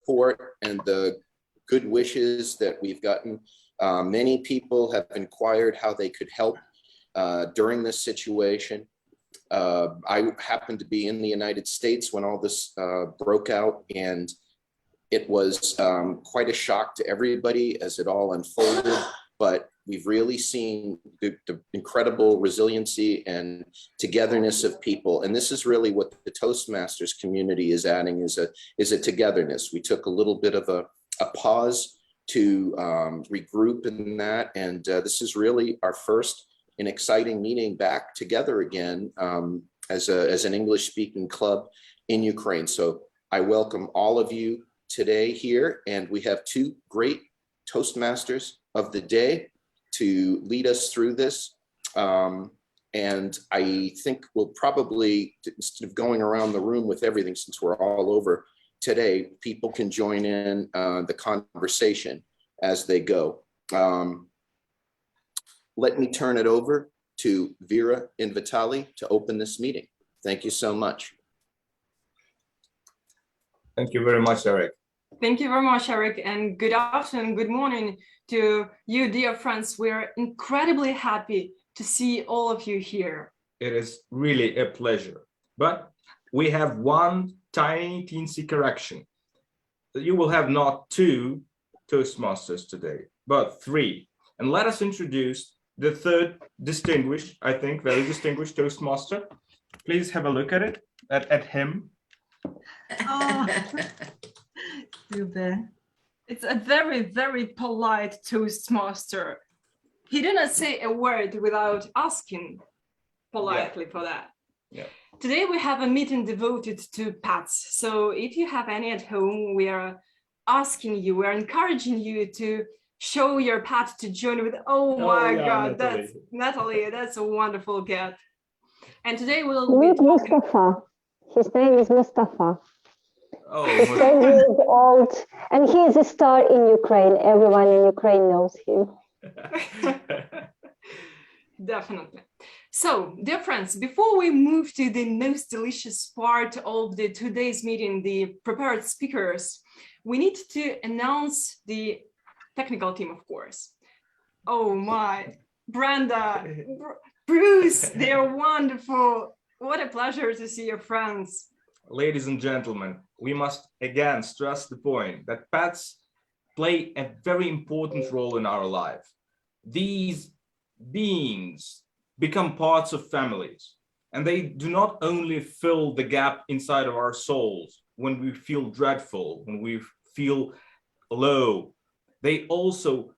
support and the good wishes that we've gotten. Many people have inquired how they could help during this situation. I happened to be in the United States when all this broke out, and it was quite a shock to everybody as it all unfolded, but we've really seen the incredible resiliency and togetherness of people. And this is really what the Toastmasters community is adding, is a togetherness. We took a little bit of a pause to regroup in that. And this is really our first an exciting meeting back together again as an English-speaking club in Ukraine. So I welcome all of you today here, and we have two great Toastmasters of the day to lead us through this. And I think we'll probably, instead of going around the room with everything, since we're all over today, people can join in the conversation as they go. Let me turn it over to Vera and Vitaly to open this meeting. Thank you so much. Thank you very much, Eric. Thank you very much, Eric, and good afternoon, good morning to you, dear friends. We're incredibly happy to see all of you here. It is really a pleasure. But we have one tiny teensy correction. You will have not two Toastmasters today, but three. And let us introduce the third distinguished, I think, very distinguished Toastmaster. Please have a look at it, at him. Oh, it's a very, very polite Toastmaster. He did not say a word without asking politely for that. Yeah. Today we have a meeting devoted to pets. So if you have any at home, we are asking you, we're encouraging you to show your pet to join with. Oh my God, Natalie. that's Natalie, that's a wonderful cat. And today we'll Meet Mustafa. His name is Mustafa. Oh, He's 10 years old, and he is a star in Ukraine. Everyone in Ukraine knows him. Definitely. So, dear friends, before we move to the most delicious part of the today's meeting, the prepared speakers, we need to announce the technical team, of course. Oh my, Brenda, Bruce, they're wonderful. What a pleasure to see your friends. Ladies and gentlemen, we must again stress the point that pets play a very important role in our life. These beings become parts of families, and they do not only fill the gap inside of our souls when we feel dreadful, when we feel low. They also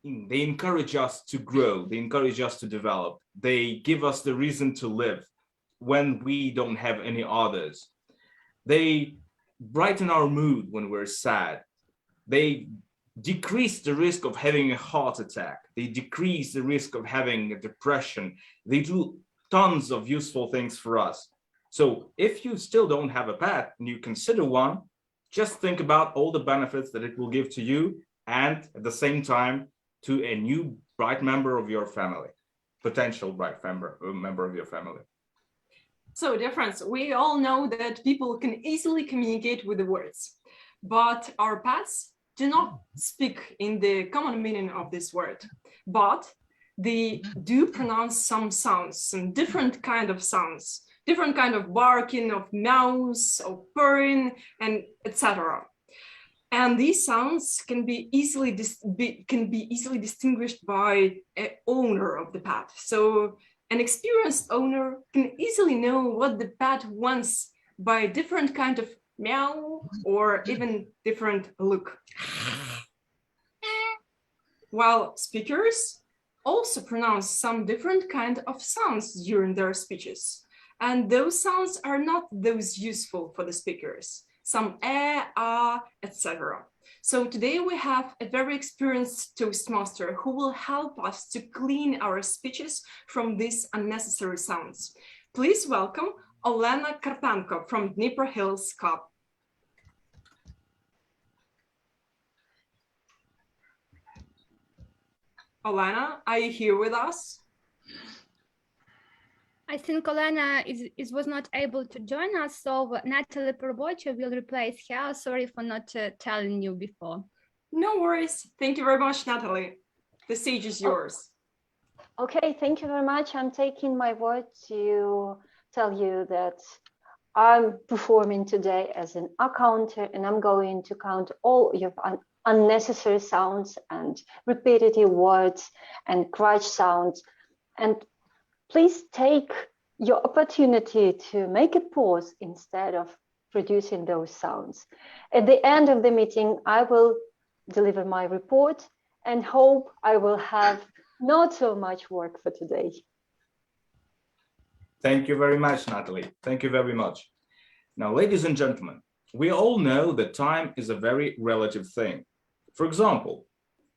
they encourage us to grow, they encourage us to develop, they give us the reason to live when we don't have any others. They brighten our mood when we're sad. They decrease the risk of having a heart attack. They decrease the risk of having a depression. They do tons of useful things for us. So if you still don't have a pet and you consider one, just think about all the benefits that it will give to you and at the same time to a new bright member of your family, potential bright member of your family. So, dear friends, we all know that people can easily communicate with the words, but our pets do not speak in the common meaning of this word, but they do pronounce some sounds, some different kind of sounds, different kind of barking, of meows, of purring, and etc. And these sounds can be easily distinguished by an owner of the pet. So an experienced owner can easily know what the pet wants by different kind of meow or even different look. While speakers also pronounce some different kind of sounds during their speeches. And those sounds are not those useful for the speakers. Some etc. So today we have a very experienced Toastmaster who will help us to clean our speeches from these unnecessary sounds. Please welcome Olena Karpenko from Dnipro Hills Club. Olena, are you here with us? I think Olena was not able to join us, so Natalie Perbocha will replace her. Sorry for not telling you before. No worries. Thank you very much, Natalie. The stage is yours. Okay, thank you very much. I'm taking my word to tell you that I'm performing today as an accounter, and I'm going to count all your unnecessary sounds and repetitive words and crutch sounds. And please take your opportunity to make a pause instead of producing those sounds. At the end of the meeting, I will deliver my report and hope I will have not so much work for today. Thank you very much, Natalie. Thank you very much. Now, ladies and gentlemen, we all know that time is a very relative thing. For example,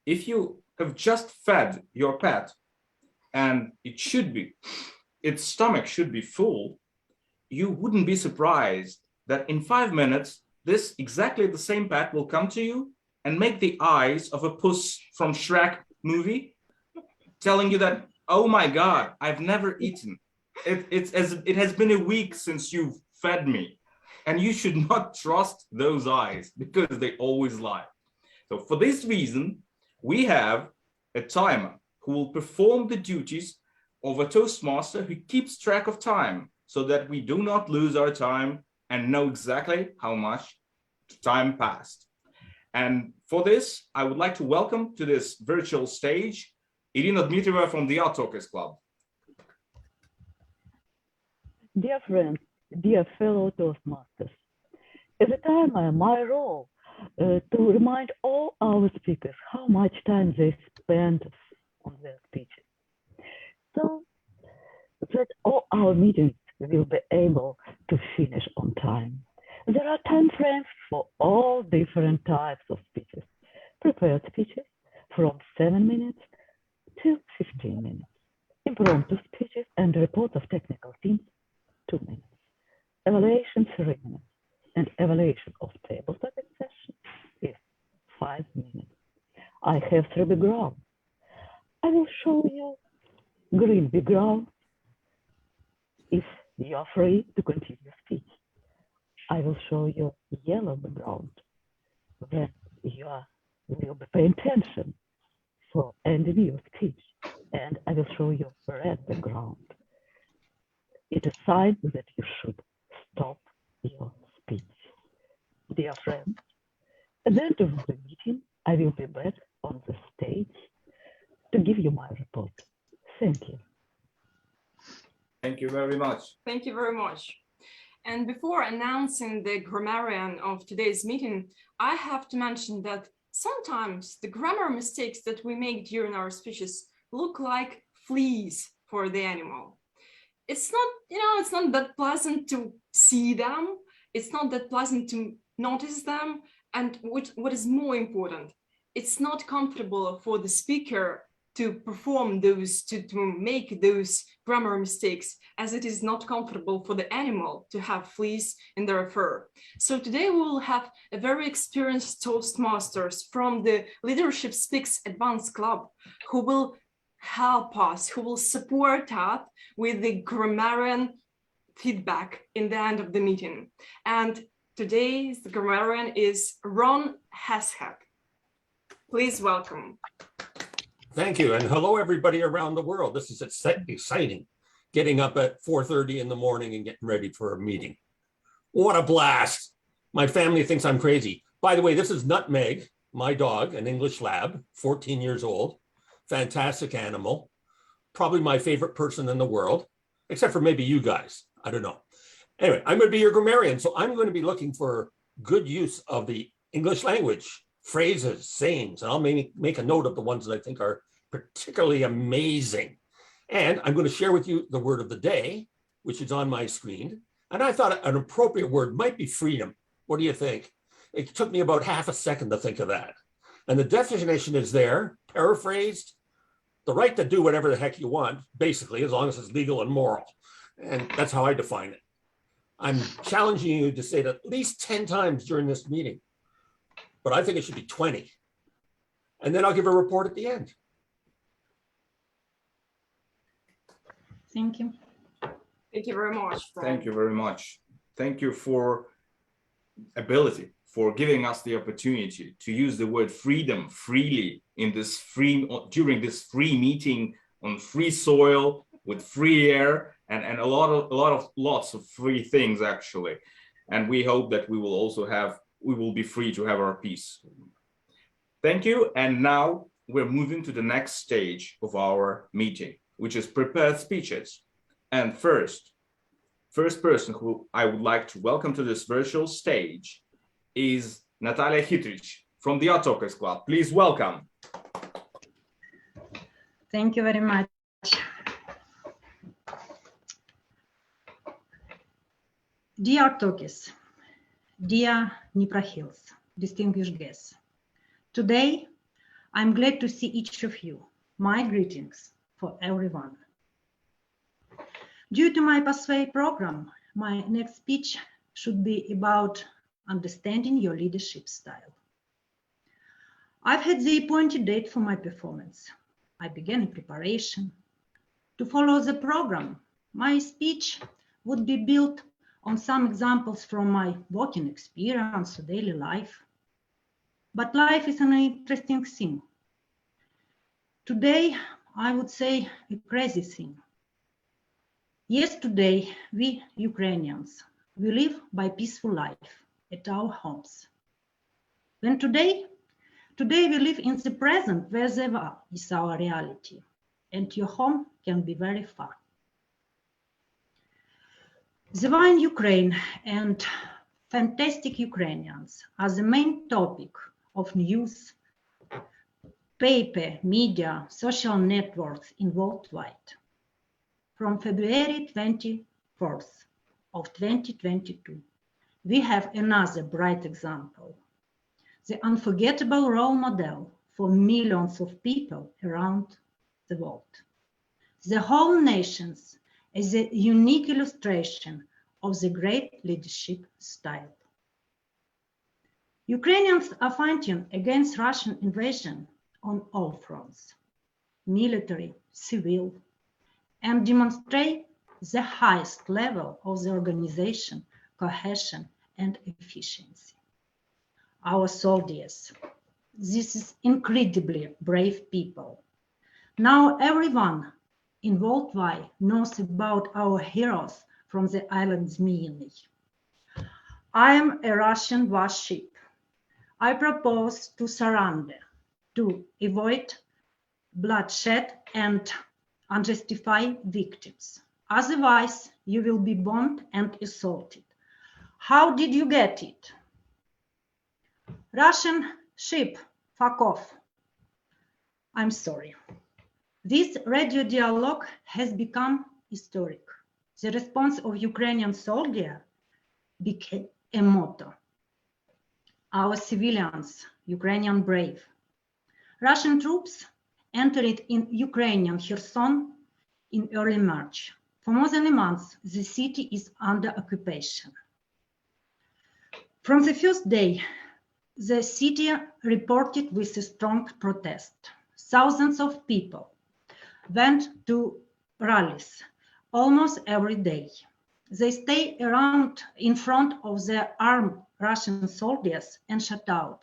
if you have just fed your pet and its stomach should be full, you wouldn't be surprised that in 5 minutes, this exactly the same pet will come to you and make the eyes of a puss from Shrek movie, telling you that, oh my God, I've never eaten. It has been a week since you've fed me. And you should not trust those eyes because they always lie. So for this reason, we have a timer who will perform the duties of a Toastmaster who keeps track of time so that we do not lose our time and know exactly how much time passed. And for this, I would like to welcome to this virtual stage Irina Dmitrieva from the ArtTalkers Club. Dear friends, dear fellow Toastmasters, at the time, my role to remind all our speakers how much time they spend on their speeches, so that all our meetings will be able to finish on time. There are time frames for all different types of speeches. Prepared speeches from 7 minutes to 15 minutes. Impromptu speeches and reports of technical teams, 2 minutes. Evaluation 3 minutes. And evaluation of table topic session is 5 minutes. I have 3 backgrounds. I will show you green background if you are free to continue speech. I will show you yellow background when you will be paying attention for ending your speech. And I will show you red background. It is a sign that you should stop your speech. Dear friends, at the end of the meeting, I will be back on the stage to give you my report. Thank you. Thank you very much. Thank you very much. And before announcing the grammarian of today's meeting, I have to mention that sometimes the grammar mistakes that we make during our speeches look like fleas for the animal. It's not, it's not that pleasant to see them. It's not that pleasant to notice them. And what is more important, it's not comfortable for the speaker to perform those, to make those grammar mistakes, as it is not comfortable for the animal to have fleas in their fur. So today we will have a very experienced Toastmasters from the Leadership Speaks Advanced Club who will help us, who will support us with the grammarian feedback in the end of the meeting. And today's grammarian is Ron Hesketh. Please welcome. Thank you, and hello everybody around the world. This is exciting, getting up at 4:30 in the morning and getting ready for a meeting. What a blast. My family thinks I'm crazy. By the way, this is Nutmeg, my dog, an English lab, 14 years old, fantastic animal, probably my favorite person in the world, except for maybe you guys, I don't know. Anyway, I'm gonna be your grammarian, so I'm gonna be looking for good use of the English language, phrases, sayings, and I'll make a note of the ones that I think are particularly amazing. And I'm going to share with you the word of the day, which is on my screen. And I thought an appropriate word might be freedom. What do you think? It took me about half a second to think of that. And the definition is there, paraphrased, the right to do whatever the heck you want, basically, as long as it's legal and moral. And that's how I define it. I'm challenging you to say it at least 10 times during this meeting, but I think it should be 20. And then I'll give a report at the end. Thank you. Thank you very much. Thank you very much. Thank you for ability, for giving us the opportunity to use the word freedom freely in this during this free meeting on free soil with free air and lots of free things actually. And we hope that we will be free to have our peace. Thank you. And now we're moving to the next stage of our meeting, which is prepared speeches. And first person who I would like to welcome to this virtual stage is Natalia Hitrich from the ArtTalkers Club. Please welcome. Thank you very much. Dear ArtTalkers, dear Dnipro Hills, distinguished guests, today I'm glad to see each of you. My greetings for everyone. Due to my pathway program, my next speech should be about understanding your leadership style. I've had the appointed date for my performance. I began preparation. To follow the program, my speech would be built on some examples from my working experience or daily life. But life is an interesting thing. Today, I would say a crazy thing. Yesterday, we Ukrainians, we live by peaceful life at our homes. When today we live in the present where the war is our reality, and your home can be very far. The war in Ukraine and fantastic Ukrainians are the main topic of news, paper, media, social networks in worldwide. From February 24th of 2022, we have another bright example, the unforgettable role model for millions of people around the world. The whole nations is a unique illustration of the great leadership style. Ukrainians are fighting against Russian invasion on all fronts, military, civil, and demonstrate the highest level of the organization, cohesion, and efficiency. Our soldiers, this is incredibly brave people. Now everyone in worldwide knows about our heroes from the island Zmyiny. I am a Russian warship. I propose to surrender to avoid bloodshed and unjustified victims. Otherwise, you will be bombed and assaulted. How did you get it? Russian ship, fuck off. I'm sorry. This radio dialogue has become historic. The response of Ukrainian soldiers became a motto. Our civilians, Ukrainian brave. Russian troops entered in Ukrainian Kherson in early March. For more than a month, the city is under occupation. From the first day, the city reported with a strong protest. Thousands of people went to rallies almost every day. They stay around in front of the armed Russian soldiers and shout out,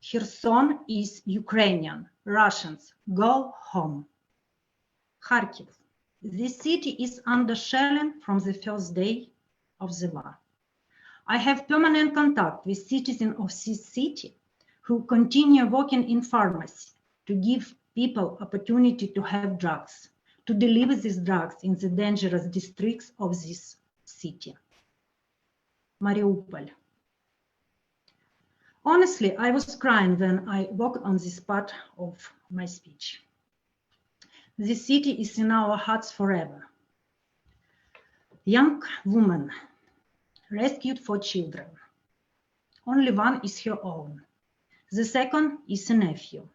Kherson is Ukrainian, Russians, go home. Kharkiv, the city is under shelling from the first day of the war. I have permanent contact with citizens of this city who continue working in pharmacy to give people opportunity to have drugs, to deliver these drugs in the dangerous districts of this city. Mariupol. Honestly, I was crying when I walked on this part of my speech. This city is in our hearts forever. Young woman rescued 4 children. Only one is her own. The second is a nephew.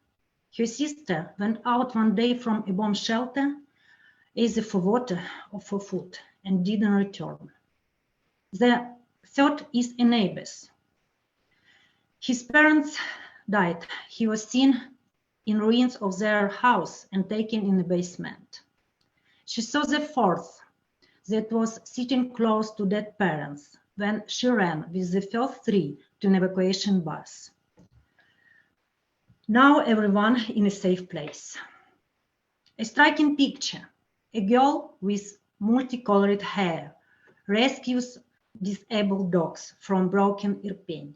Her sister went out one day from a bomb shelter, either for water or for food, and didn't return. The third is a neighbor's. His parents died. He was seen in ruins of their house and taken in the basement. She saw the fourth. that was sitting close to dead parents when she ran with the first three to an evacuation bus. Now everyone in a safe place. A striking picture. A girl with multicolored hair rescues disabled dogs from broken Irpin.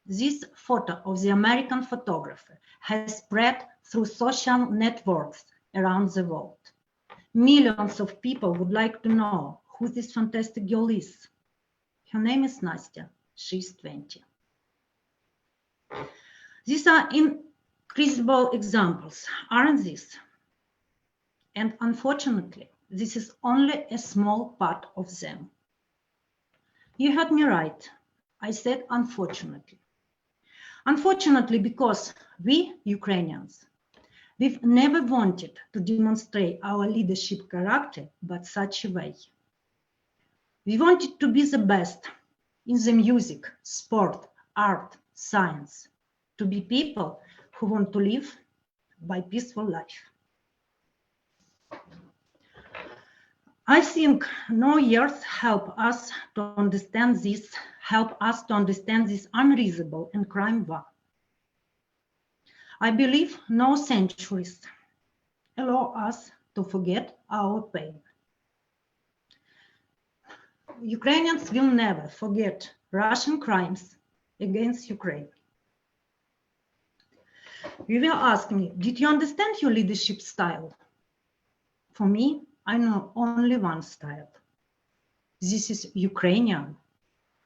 This photo of the American photographer has spread through social networks around the world. Millions of people would like to know who this fantastic girl is. Her name is Nastya. She's 20. These are incredible examples, aren't these? And unfortunately, this is only a small part of them. You heard me right. I said unfortunately. Unfortunately, because we, Ukrainians, we've never wanted to demonstrate our leadership character but such a way. We wanted to be the best in the music, sport, art, science, to be people who want to live by peaceful life. I think no years help us to understand this unreasonable and crime war. I believe no centuries allow us to forget our pain. Ukrainians will never forget Russian crimes against Ukraine. You will ask me, did you understand your leadership style? For me, I know only one style. This is Ukrainian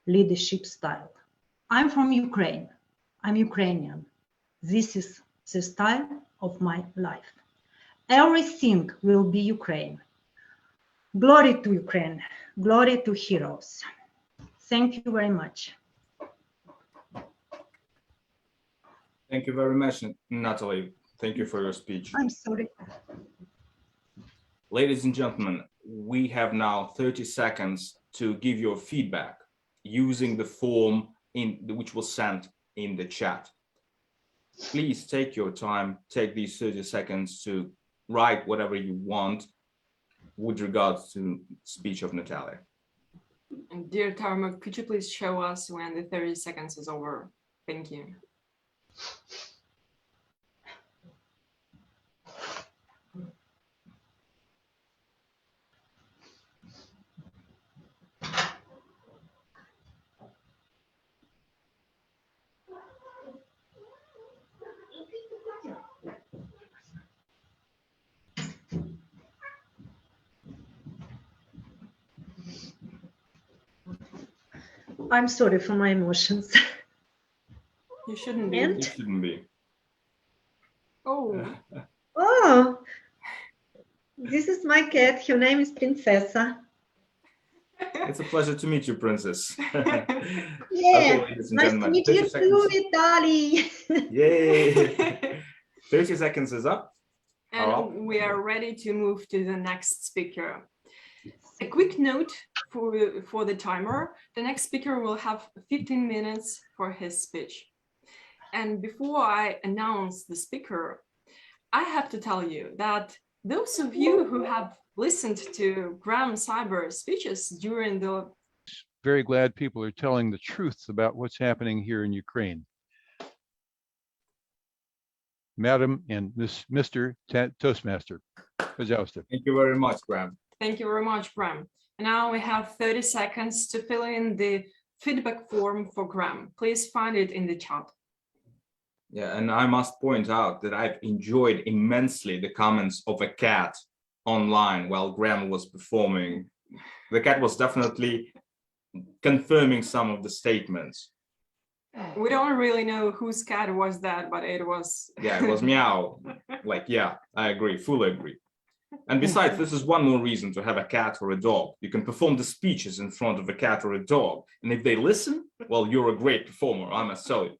leadership style. I'm from Ukraine. I'm Ukrainian. This is the style of my life. Everything will be Ukraine. Glory to Ukraine. Glory to heroes. Thank you very much. Thank you very much, Natalie. Thank you for your speech. I'm sorry. Ladies and gentlemen, we have now 30 seconds to give your feedback using the form which was sent in the chat. Please take your time, take these 30 seconds to write whatever you want with regards to speech of Natalia. And dear Tarma, could you please show us when the 30 seconds is over? Thank you. I'm sorry for my emotions. You shouldn't be. It shouldn't be. Oh. Oh, this is my cat. Her name is Princessa. It's a pleasure to meet you, Princess. Yeah, Okay, ladies and nice to gentlemen, meet 30 you seconds. too, Vitaly. Yay! 30 seconds is up. And we are ready to move to the next speaker. A quick note for the timer. The next speaker will have 15 minutes for his speech. And before I announce the speaker, I have to tell you that those of you who have listened to Graham Cyber's speeches during the... Very glad people are telling the truth about what's happening here in Ukraine. Madam and Mr. Toastmaster, пожалуйста. Thank you very much, Graham. Thank you very much, Graham. And now we have 30 seconds to fill in the feedback form for Graham. Please find it in the chat. Yeah, and I must point out that I've enjoyed immensely the comments of a cat online while Graham was performing. The cat was definitely confirming some of the statements. We don't really know whose cat was that, but it was... Yeah, it was meow. Like, yeah, I agree, fully agree. And besides, this is one more reason to have a cat or a dog. You can perform the speeches in front of a cat or a dog. And if they listen, well, you're a great performer, I must tell you.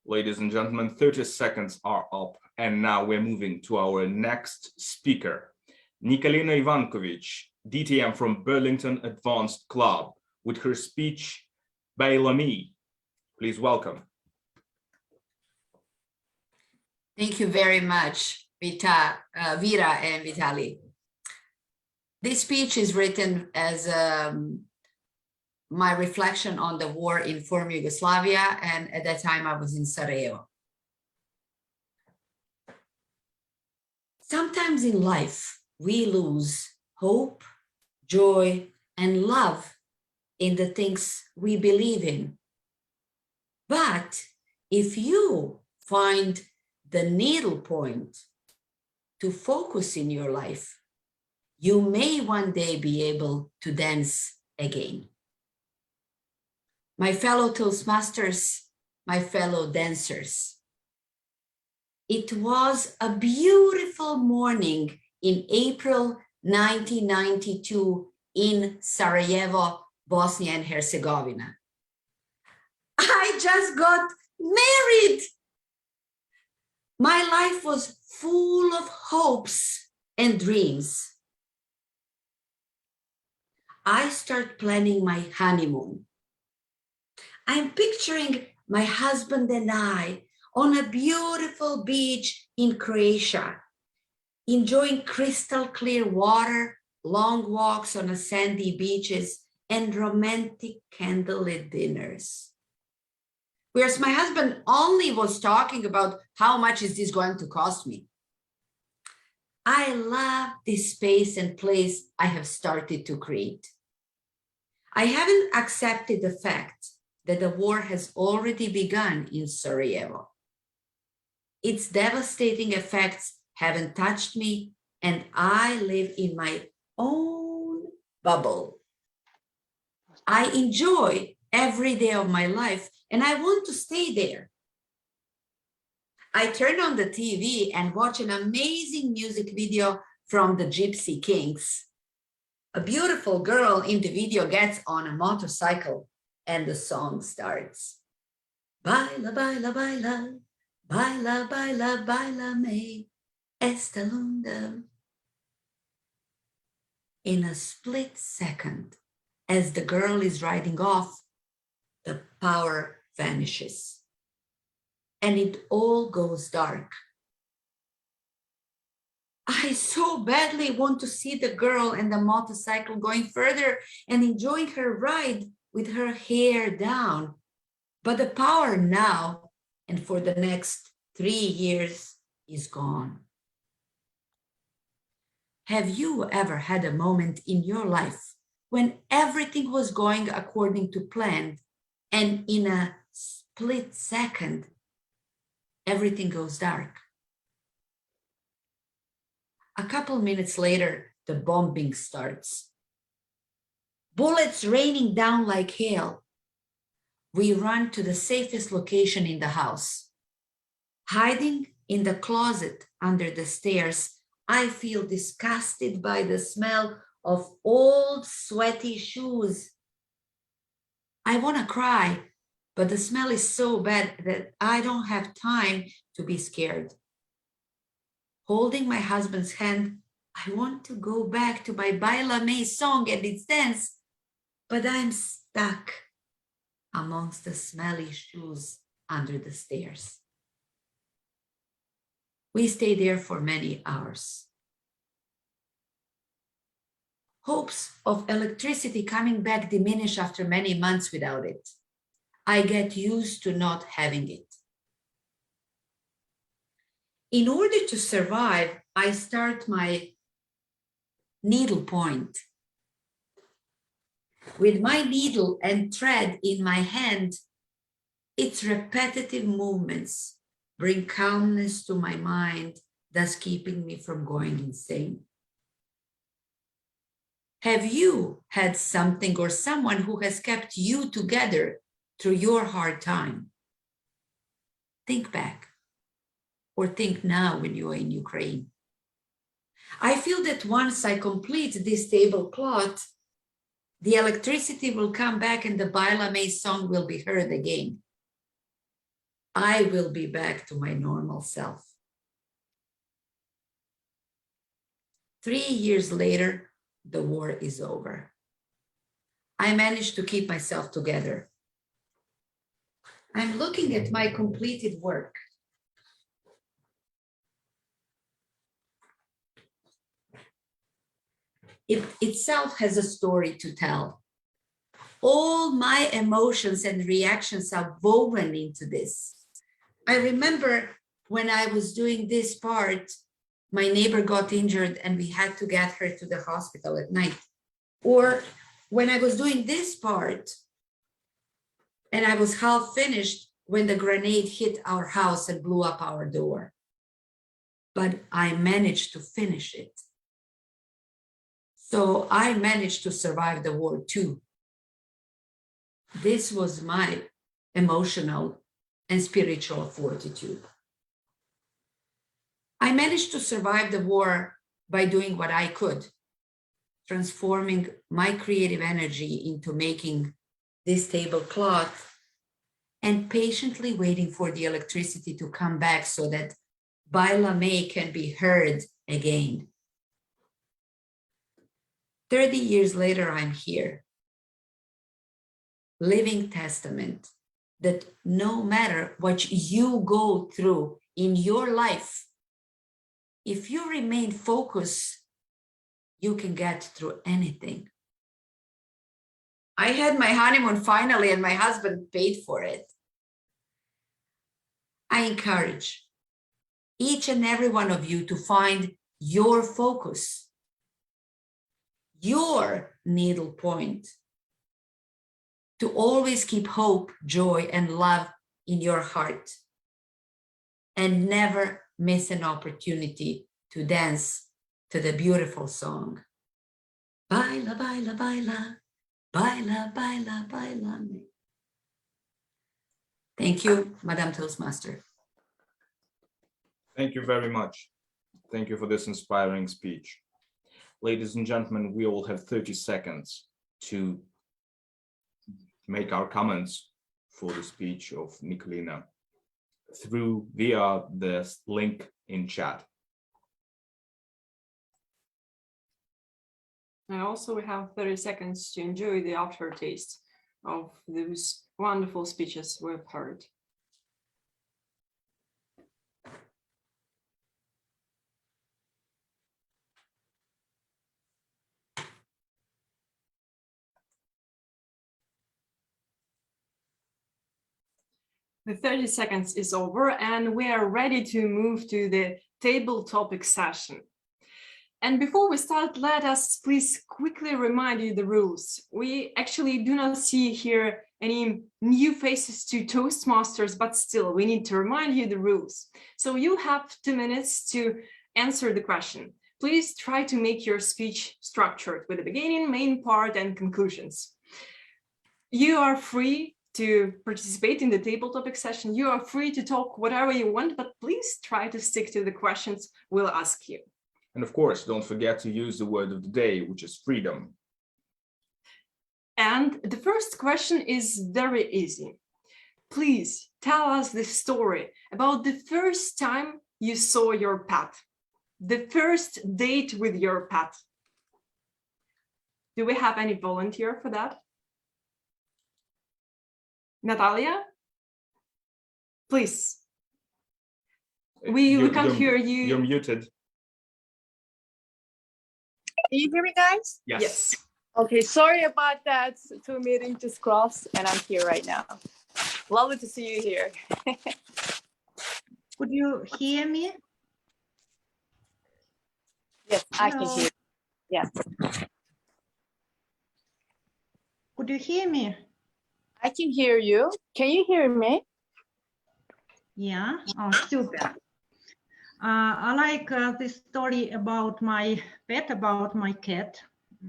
Ladies and gentlemen, 30 seconds are up. And now we're moving to our next speaker, Nikolina Ivankovich, DTM from Burlington Advanced Club, with her speech, Bailami. Please welcome. Thank you very much. Vera and Vitaly. This speech is written as my reflection on the war in former Yugoslavia, and at that time I was in Sarajevo. Sometimes in life, we lose hope, joy, and love in the things we believe in. But if you find the needle point to focus in your life, you may one day be able to dance again. My fellow Toastmasters, my fellow dancers, it was a beautiful morning in April 1992 in Sarajevo, Bosnia and Herzegovina. I just got married. My life was full of hopes and dreams. I start planning my honeymoon. I'm picturing my husband and I on a beautiful beach in Croatia, enjoying crystal clear water, long walks on a sandy beaches, and romantic candlelit dinners. Whereas my husband only was talking about how much is this going to cost me. I love this space and place I have started to create. I haven't accepted the fact that the war has already begun in Sarajevo. Its devastating effects haven't touched me, and I live in my own bubble. I enjoy every day of my life, and I want to stay there. I turn on the TV and watch an amazing music video from the Gypsy Kings. A beautiful girl in the video gets on a motorcycle and the song starts. Baila, baila, baila, baila, baila, baila me esta lunda. In a split second, as the girl is riding off, the power vanishes and it all goes dark. I so badly want to see the girl and the motorcycle going further and enjoying her ride with her hair down. But the power now and for the next 3 years is gone. Have you ever had a moment in your life when everything was going according to plan and in a split second, everything goes dark? A couple minutes later, the bombing starts. Bullets raining down like hail. We run to the safest location in the house. Hiding in the closet under the stairs, I feel disgusted by the smell of old sweaty shoes. I want to cry, but the smell is so bad that I don't have time to be scared. Holding my husband's hand, I want to go back to my Baila Me song and its dance, but I'm stuck amongst the smelly shoes under the stairs. We stay there for many hours. Hopes of electricity coming back diminish after many months without it. I get used to not having it. In order to survive, I start my needle point. With my needle and thread in my hand, its repetitive movements bring calmness to my mind, thus keeping me from going insane. Have you had something or someone who has kept you together through your hard time? Think back, or think now when you are in Ukraine. I feel that once I complete this tablecloth, the electricity will come back and the Baila Me song will be heard again. I will be back to my normal self. 3 years later, the war is over. I managed to keep myself together. I'm looking at my completed work. it itself has a story to tell. All my emotions and reactions are woven into this. I remember when I was doing this part, my neighbor got injured and we had to get her to the hospital at night. Or when I was doing this part and I was half finished when the grenade hit our house and blew up our door. But I managed to finish it. So I managed to survive the war too. This was my emotional and spiritual fortitude. I managed to survive the war by doing what I could, transforming my creative energy into making this tablecloth and patiently waiting for the electricity to come back so that Baila May can be heard again. 30 years later, I'm here. Living testament that no matter what you go through in your life, if you remain focused, you can get through anything. I had my honeymoon finally, and my husband paid for it. I encourage each and every one of you to find your focus, your needle point, to always keep hope, joy, and love in your heart, and never miss an opportunity to dance to the beautiful song. Baila, baila, baila, baila, baila, baila. Thank you, Madame Toastmaster. Thank you very much. Thank you for this inspiring speech. Ladies and gentlemen, we all have 30 seconds to make our comments for the speech of Nikolina via the link in chat. And also we have 30 seconds to enjoy the aftertaste of those wonderful speeches we've heard. The 30 seconds is over and we are ready to move to the table topic session. And before we start, let us please quickly remind you the rules. We actually do not see here any new faces to Toastmasters, but still we need to remind you the rules. So you have 2 minutes to answer the question. Please try to make your speech structured with the beginning, main part, and conclusions. You are free to participate in the table topic session. You are free to talk whatever you want, but please try to stick to the questions we'll ask you. And of course, don't forget to use the word of the day, which is freedom. And the first question is very easy. Please tell us the story about the first time you saw your pet, the first date with your pet. Do we have any volunteer for that? Natalia? Please. We can't hear you. You're muted. Can you hear me, guys? Yes. Okay, sorry about that. 2 meetings just crossed and I'm here right now. Lovely to see you here. Could you hear me? Yes, I can hear you. Yes. Could you hear me? I can hear you. Can you hear me? Yeah, oh, super. I like this story about my pet, about my cat,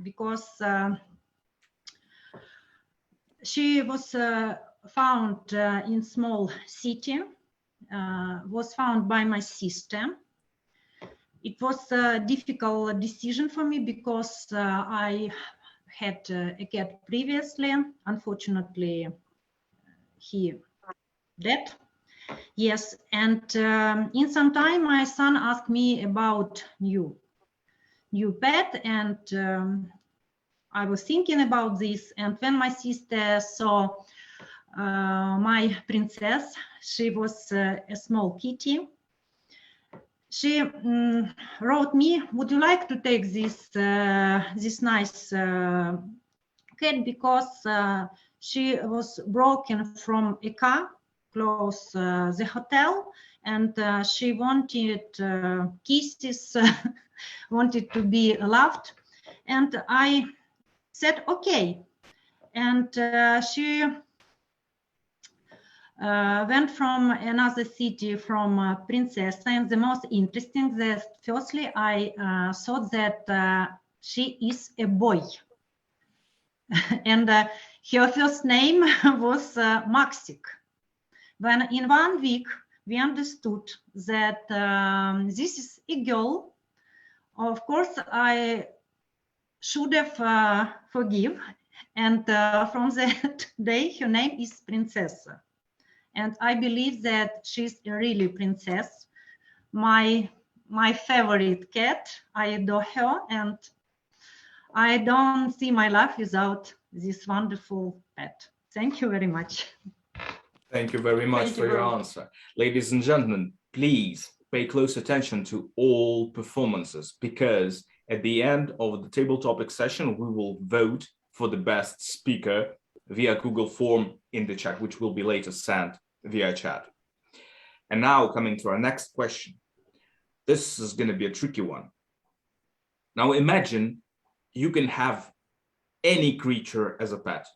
because she was found in small city, was found by my sister. It was a difficult decision for me because I had a cat previously. Unfortunately, he dead. Yes, and in some time, my son asked me about new pet, and I was thinking about this. And when my sister saw my princess, she was a small kitty. she wrote me, would you like to take this this nice cat, because she was broken from a car close the hotel, and she wanted kisses, wanted to be loved. And I said, okay. And she went from another city, from Princessa. And the most interesting that firstly, I thought that she is a boy. And her first name was Maxik. When in 1 week, we understood that this is a girl. Of course, I should have forgive. And from that day, her name is Princessa. And I believe that she's a really princess. My favorite cat. I adore her, and I don't see my life without this wonderful pet. Thank you very much. Thank you very much for your answer. Ladies and gentlemen, please pay close attention to all performances, because at the end of the table topic session, we will vote for the best speaker via Google form in the chat, which will be later sent via chat. And now coming to our next question. This is going to be a tricky one. Now imagine you can have any creature as a pet,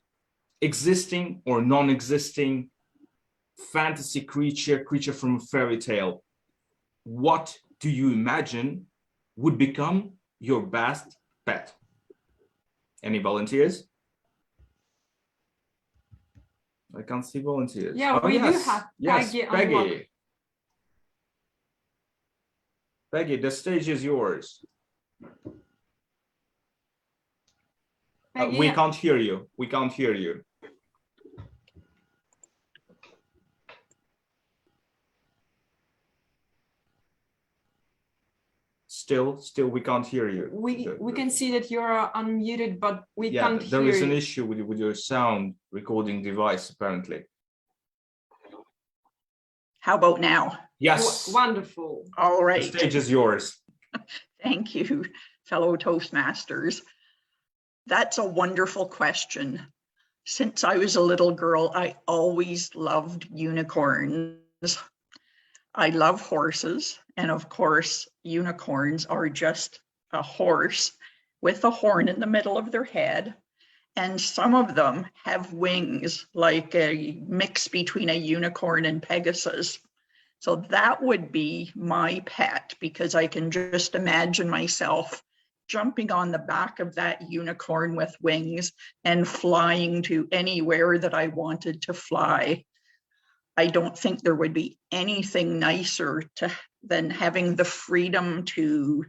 existing or non-existing, fantasy creature, creature from a fairy tale. What do you imagine would become your best pet? Any volunteers? I can't see volunteers. Yeah, we do have Peggy. Peggy. Peggy, the stage is yours. Peggy, we can't hear you. We can't hear you. Still, we can't hear you. We can see that you're unmuted, but we can't hear there is an you. issue with your sound recording device, apparently. How about now? Yes. Wonderful. All right. The stage is yours. Thank you, fellow Toastmasters. That's a wonderful question. Since I was a little girl, I always loved unicorns. I love horses, and of course, unicorns are just a horse with a horn in the middle of their head. And some of them have wings, like a mix between a unicorn and Pegasus. So that would be my pet, because I can just imagine myself jumping on the back of that unicorn with wings and flying to anywhere that I wanted to fly. I don't think there would be anything nicer than having the freedom to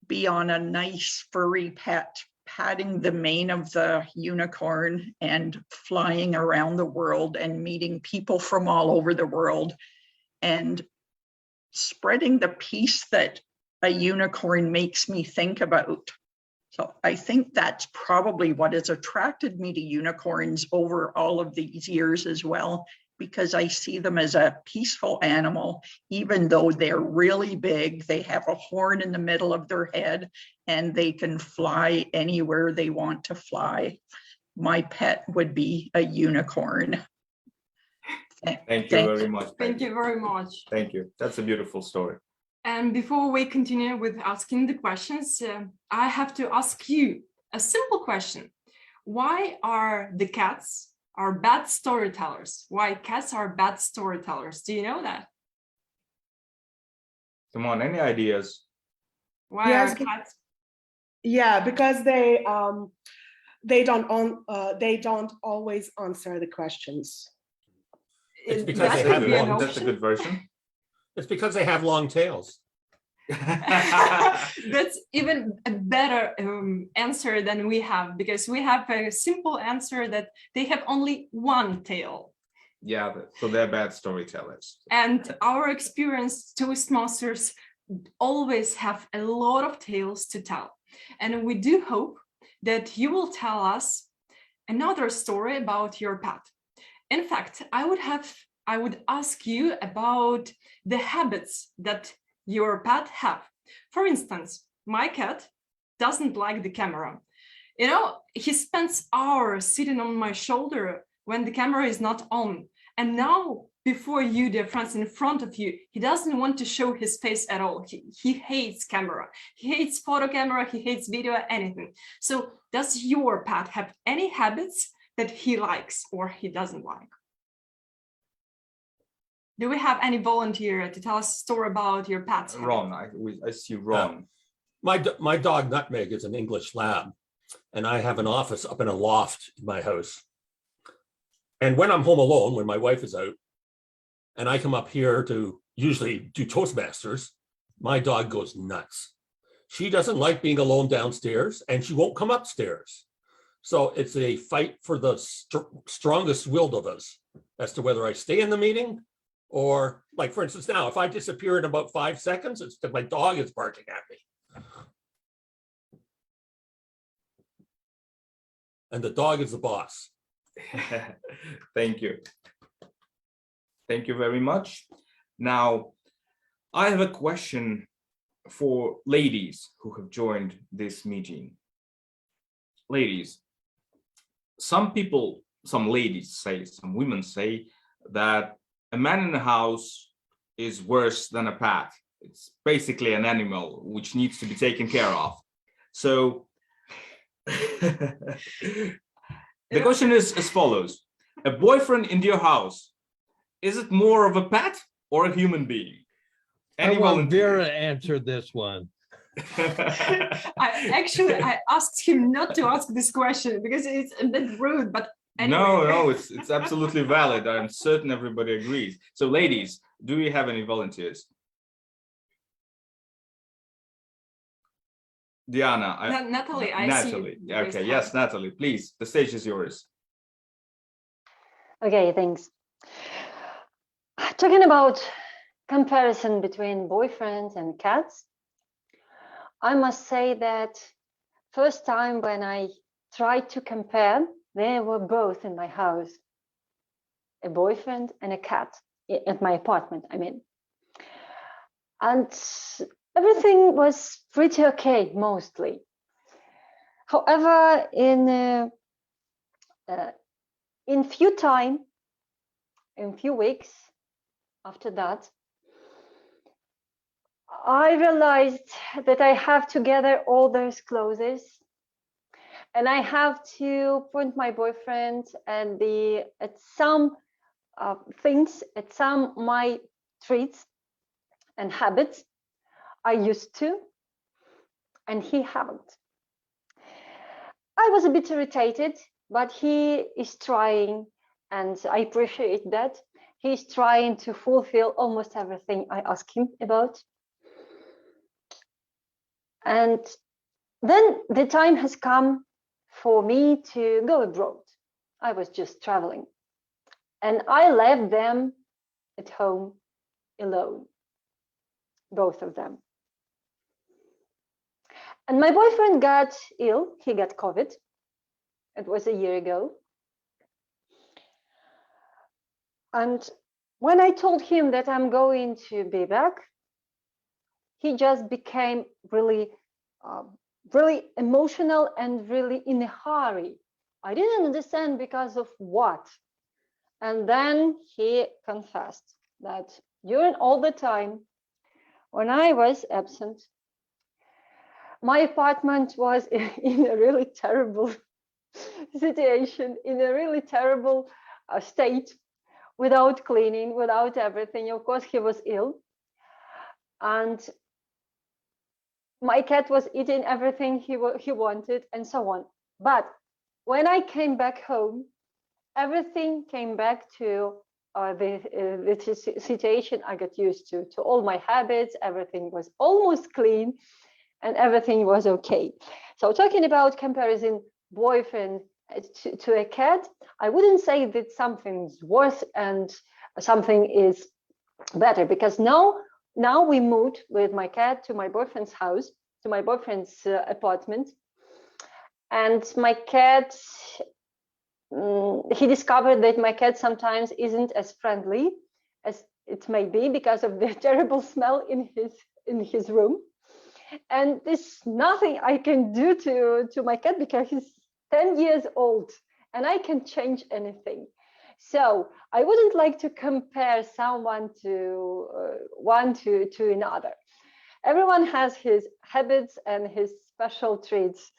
be on a nice furry pet, patting the mane of the unicorn and flying around the world and meeting people from all over the world and spreading the peace that a unicorn makes me think about. So I think that's probably what has attracted me to unicorns over all of these years as well, because I see them as a peaceful animal. Even though they're really big, they have a horn in the middle of their head and they can fly anywhere they want to fly. My pet would be a unicorn. Thank you very much. Thank you very much. Thank you. That's a beautiful story. And before we continue with asking the questions, I have to ask you a simple question. Why are the cats bad storytellers? Why cats are bad storytellers? Do you know that? Come on, any ideas? Why are cats? Yeah, because they don't always answer the questions. It's because they have long, that's a good version. It's because they have long tails. That's even a better answer than we have, because we have a simple answer that they have only one tail. Yeah, so they're bad storytellers. And our experienced Toastmasters always have a lot of tales to tell. And we do hope that you will tell us another story about your pet. In fact, I would ask you about the habits that your pet have. For instance, my cat doesn't like the camera. You know, he spends hours sitting on my shoulder when the camera is not on. And now, before you, dear friends, in front of you, he doesn't want to show his face at all. He hates camera. He hates photo camera. He hates video, anything. So does your pet have any habits that he likes or he doesn't like? Do we have any volunteer to tell us a story about your pet's habit? Ron, I see Ron. My dog Nutmeg is an English lab, and I have an office up in a loft in my house. And when I'm home alone, when my wife is out, and I come up here to usually do Toastmasters, my dog goes nuts. She doesn't like being alone downstairs, and she won't come upstairs. So it's a fight for the strongest willed of us as to whether I stay in the meeting or, like, for instance, now, if I disappear in about 5 seconds, it's because my dog is barking at me. And the dog is the boss. Thank you. Thank you very much. Now, I have a question for ladies who have joined this meeting. Ladies, some ladies say, some women say that a man in the house is worse than a pet. It's basically an animal which needs to be taken care of. So the question is as follows. A boyfriend in your house, is it more of a pet or a human being? I want Vera to answer this one. I asked him not to ask this question because it's a bit rude, but anyway. No, it's absolutely valid. I'm certain everybody agrees. So ladies, do we have any volunteers? Diana. Natalie, Natalie. Okay, yes, Natalie, please, the stage is yours. Okay, thanks. Talking about comparison between boyfriends and cats, I must say that first time when I tried to compare, they were both in my house, a boyfriend and a cat at my apartment, I mean. And everything was pretty okay, mostly. However, in few weeks after that, I realized that I have to gather all those clothes, and I have to point my boyfriend at some things, at some my treats and habits I used to, and he haven't. I was a bit irritated, but he is trying, and I appreciate that. He's trying to fulfill almost everything I ask him about. And then the time has come for me to go abroad. I was just traveling, and I left them at home alone, both of them. And my boyfriend got ill. He got COVID. It was a year ago. And when I told him that I'm going to be back, he just became really emotional and really in a hurry. I didn't understand because of what. And then he confessed that during all the time when I was absent, my apartment was in a really terrible situation, in a really terrible state, without cleaning, without everything. Of course, he was ill. And my cat was eating everything he wanted and so on. But when I came back home, everything came back to the situation I got used to all my habits. Everything was almost clean and everything was okay. So talking about comparison boyfriend to a cat, I wouldn't say that something's worse and something is better, because now we moved with my cat to my boyfriend's house, to my boyfriend's apartment, and my cat, he discovered that my cat sometimes isn't as friendly as it may be because of the terrible smell in in his room. And there's nothing I can do to my cat because he's 10 years old and I can change anything. So I wouldn't like to compare someone to another. Everyone has his habits and his special traits.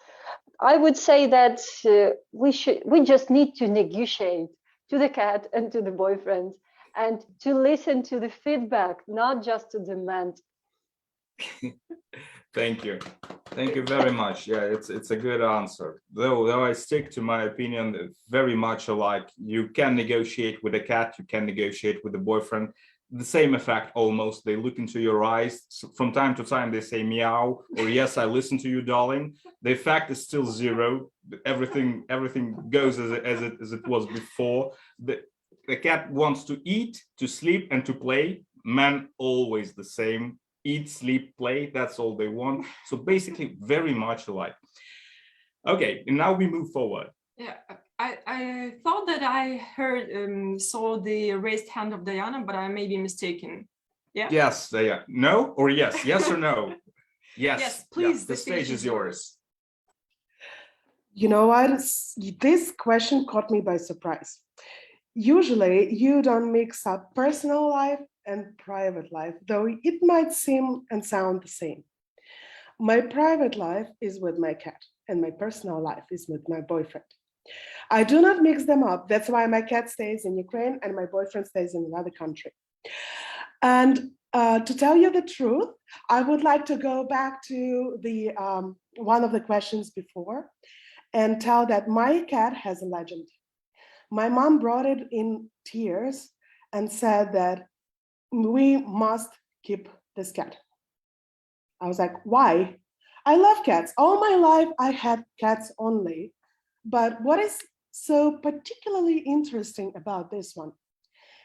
I would say that we just need to negotiate to the cat and to the boyfriend and to listen to the feedback, not just to demand. Thank you. Thank you very much. Yeah, it's a good answer. Though I stick to my opinion, very much alike. You can negotiate with a cat, you can negotiate with a boyfriend. The same effect almost. They look into your eyes. From time to time, they say meow or yes, I listen to you, darling. The effect is still zero. Everything goes as it was before. The cat wants to eat, to sleep, and to play. Man always the same. Eat, sleep, play. That's all they want. So basically, very much alike. Okay, and now we move forward. Yeah, I thought that I saw the raised hand of Diana, but I may be mistaken. Yeah. Yes, Diana. No or yes? Yes or no? Yes. Yes, please. Yeah, the stage is yours. You know what? This question caught me by surprise. Usually, you don't mix up personal life and private life, though it might seem and sound the same. My private life is with my cat, and my personal life is with my boyfriend. I do not mix them up. That's why my cat stays in Ukraine and my boyfriend stays in another country. And to tell you the truth, I would like to go back to the one of the questions before and tell that my cat has a legend. My mom brought it in tears and said that we must keep this cat. I was like, why? I love cats. All my life, I had cats only. But what is so particularly interesting about this one?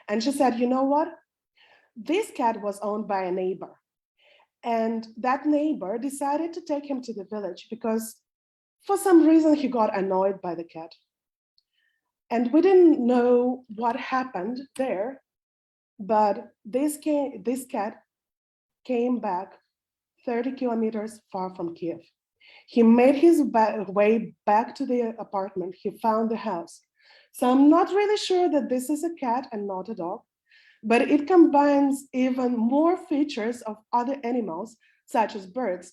And she said, you know what? This cat was owned by a neighbor. And that neighbor decided to take him to the village because for some reason he got annoyed by the cat. And we didn't know what happened there, but this cat came back 30 kilometers far from Kiev. He made his way back to the apartment. He found the house. So I'm not really sure that this is a cat and not a dog, but it combines even more features of other animals, such as birds,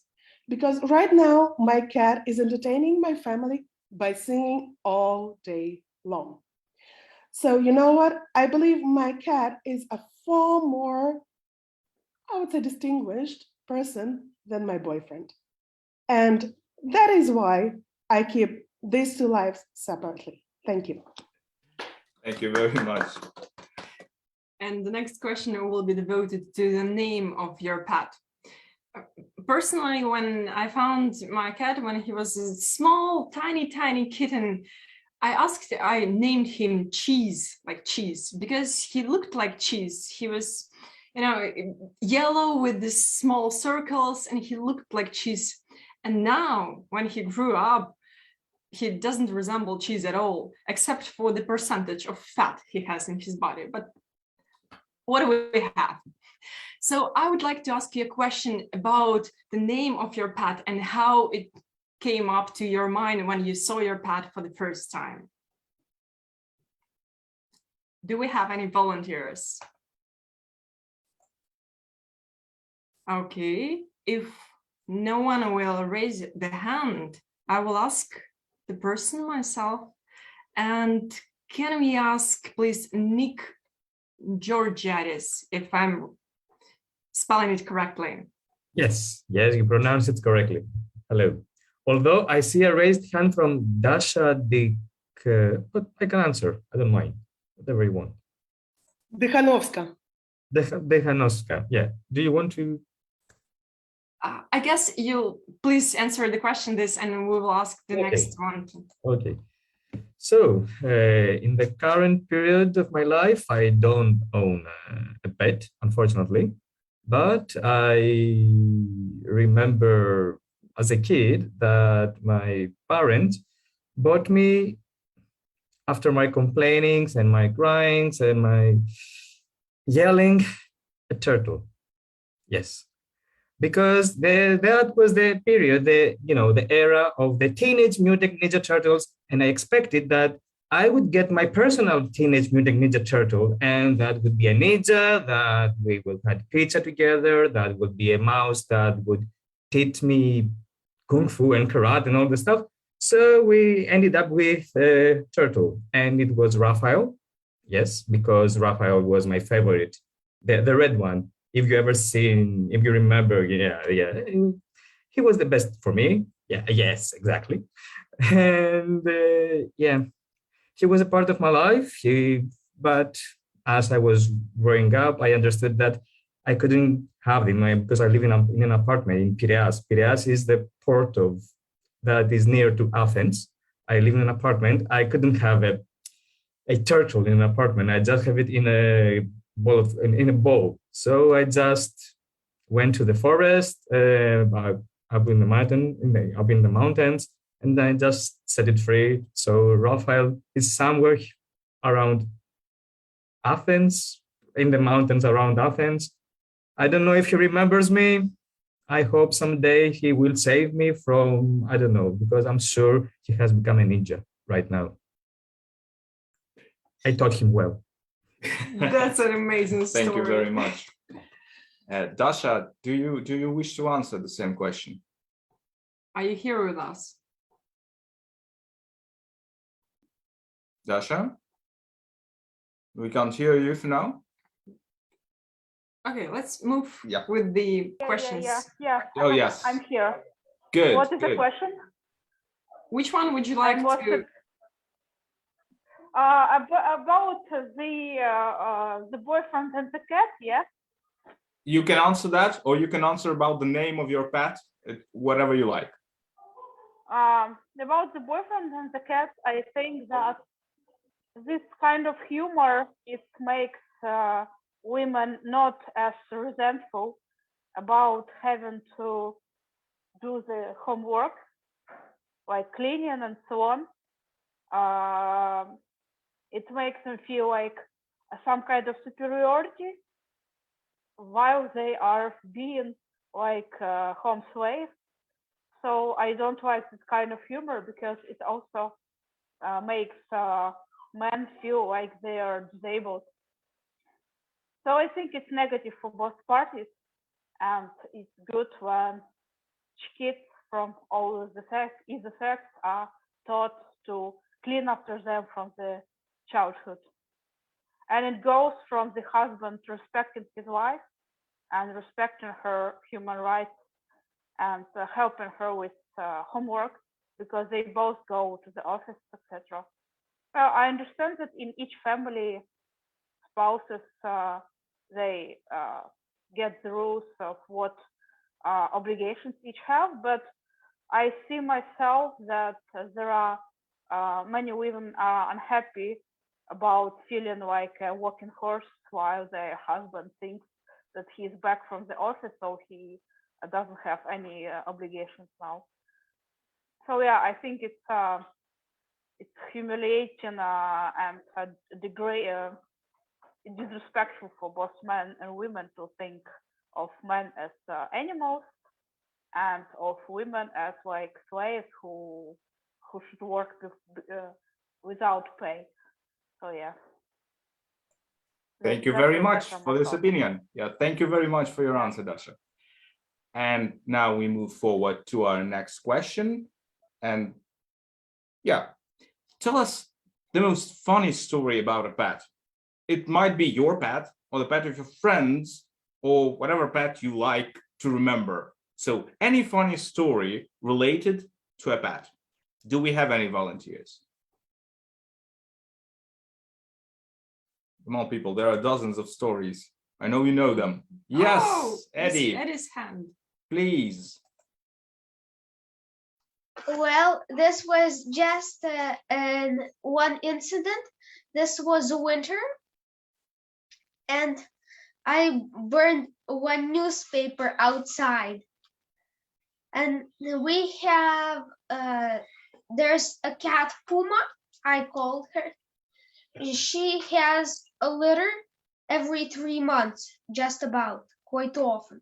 because right now my cat is entertaining my family by singing all day long. So you know what? I believe my cat is a far more, I would say, distinguished person than my boyfriend. And that is why I keep these two lives separately. Thank you. Thank you very much. And the next question will be devoted to the name of your pet. Personally, when I found my cat, when he was a small, tiny kitten, I named him Cheese, like cheese, because he looked like cheese. He was, yellow with these small circles, and he looked like cheese. And now, when he grew up, he doesn't resemble cheese at all, except for the percentage of fat he has in his body. But what do we have? So I would like to ask you a question about the name of your pet and how it came up to your mind when you saw your pet for the first time. Do we have any volunteers? Okay, if no one will raise the hand, I will ask the person myself. And can we ask, please, Nick Georgiadis, if I'm spelling it correctly? Yes, you pronounce it correctly. Hello. Although I see a raised hand from Dasha Dik, but I can answer. I don't mind. Whatever you want. Dekhanovska. Dekhanovska, yeah. Do you want to? I guess you'll please answer the question and we will ask the next one. Okay. So in the current period of my life, I don't own a pet, unfortunately, but I remember as a kid that my parents bought me, after my complainings and my cryings and my yelling, a turtle. Yes. because that was the period, the era of the Teenage Mutant Ninja Turtles, and I expected that I would get my personal Teenage Mutant Ninja Turtle, and that would be a ninja, that we would have pizza together, that would be a mouse that would teach me kung fu and karate and all the stuff. So we ended up with a turtle, and it was Raphael. Yes, because Raphael was my favorite, the red one. If you remember, yeah, he was the best for me. Yeah, yes, exactly. And yeah, he was a part of my life. But as I was growing up, I understood that I couldn't have him because I live in an apartment in Piraeus. Piraeus is the port that is near to Athens. I live in an apartment. I couldn't have a turtle in an apartment. I just have it in a bowl. So I just went to the forest, up in the mountains, and I just set it free. So Raphael is somewhere around Athens, in the mountains around Athens. I don't know if he remembers me. I hope someday he will save me from, I don't know, because I'm sure he has become a ninja right now. I taught him well. That's an amazing story. Thank you very much. Dasha, do you wish to answer the same question? Are you here with us? Dasha? We can't hear you for now. Okay, let's move with the questions. Yeah. Oh, yes. I'm here. Good. What is the question? Which one would you like to? About the boyfriend and the cat, yeah? You can answer that, or you can answer about the name of your pet, whatever you like. About the boyfriend and the cat, I think that this kind of humor, it makes women not as resentful about having to do the homework, like cleaning and so on. It makes them feel like some kind of superiority while they are being like home slaves. So I don't like this kind of humor because it also makes men feel like they are disabled. So I think it's negative for both parties, and it's good when kids from all the either sex are taught to clean after them from the childhood. And it goes from the husband respecting his wife and respecting her human rights and helping her with homework, because they both go to the office, etc. Well, I understand that in each family, spouses, they get the rules of what obligations each have, but I see myself that there are many women are unhappy about feeling like a walking horse while their husband thinks that he's back from the office, so he doesn't have any obligations now. So yeah, I think it's humiliating and disrespectful for both men and women to think of men as animals and of women as like slaves who should work without pay. So yeah. Thank you very much for this opinion. Yeah, thank you very much for your answer, Dasha. And now we move forward to our next question. And yeah, tell us the most funny story about a pet. It might be your pet or the pet of your friends or whatever pet you like to remember. So any funny story related to a pet. Do we have any volunteers? Come on, people, there are dozens of stories. I know you know them. Yes, oh, Eddie. Eddie's hand. Please. Well, this was just one incident. This was winter, and I burned one newspaper outside. And we have, there's a cat, Puma, I called her. She has a litter every 3 months, just about, quite often.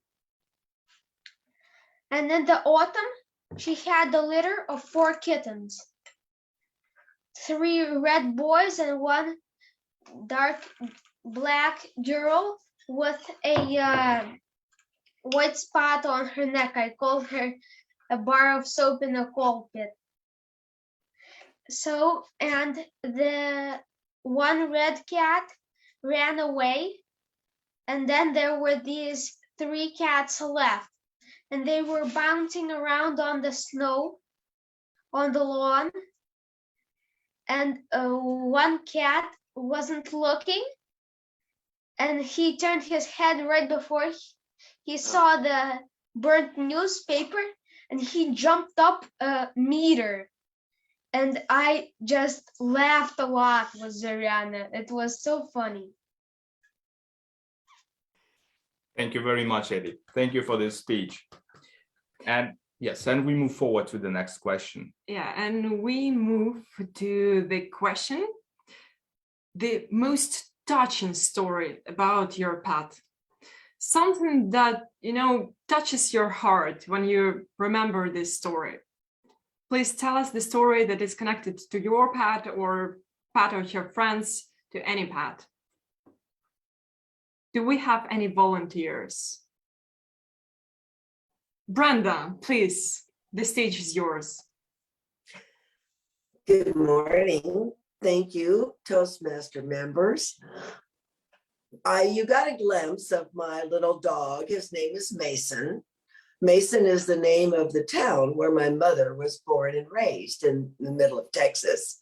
And in the autumn, she had a litter of 4 kittens, 3 red boys and 1 dark black girl with a white spot on her neck. I called her a bar of soap in a coal pit. So, and the 1 red cat ran away, and then there were these 3 cats left, and they were bouncing around on the snow on the lawn, and 1 cat wasn't looking, and he turned his head right before he saw the burnt newspaper, and he jumped up a meter. And I just laughed a lot with Zariana. It was so funny. Thank you very much, Eddie. Thank you for this speech. And yes, and we move forward to the next question. Yeah, and we move to the question, the most touching story about your pet. Something that, you know, touches your heart when you remember this story. Please tell us the story that is connected to your pet or pet of your friends, to any pet. Do we have any volunteers? Brenda, please, the stage is yours. Good morning. Thank you, Toastmaster members. You got a glimpse of my little dog. His name is Mason. Mason is the name of the town where my mother was born and raised, in the middle of Texas.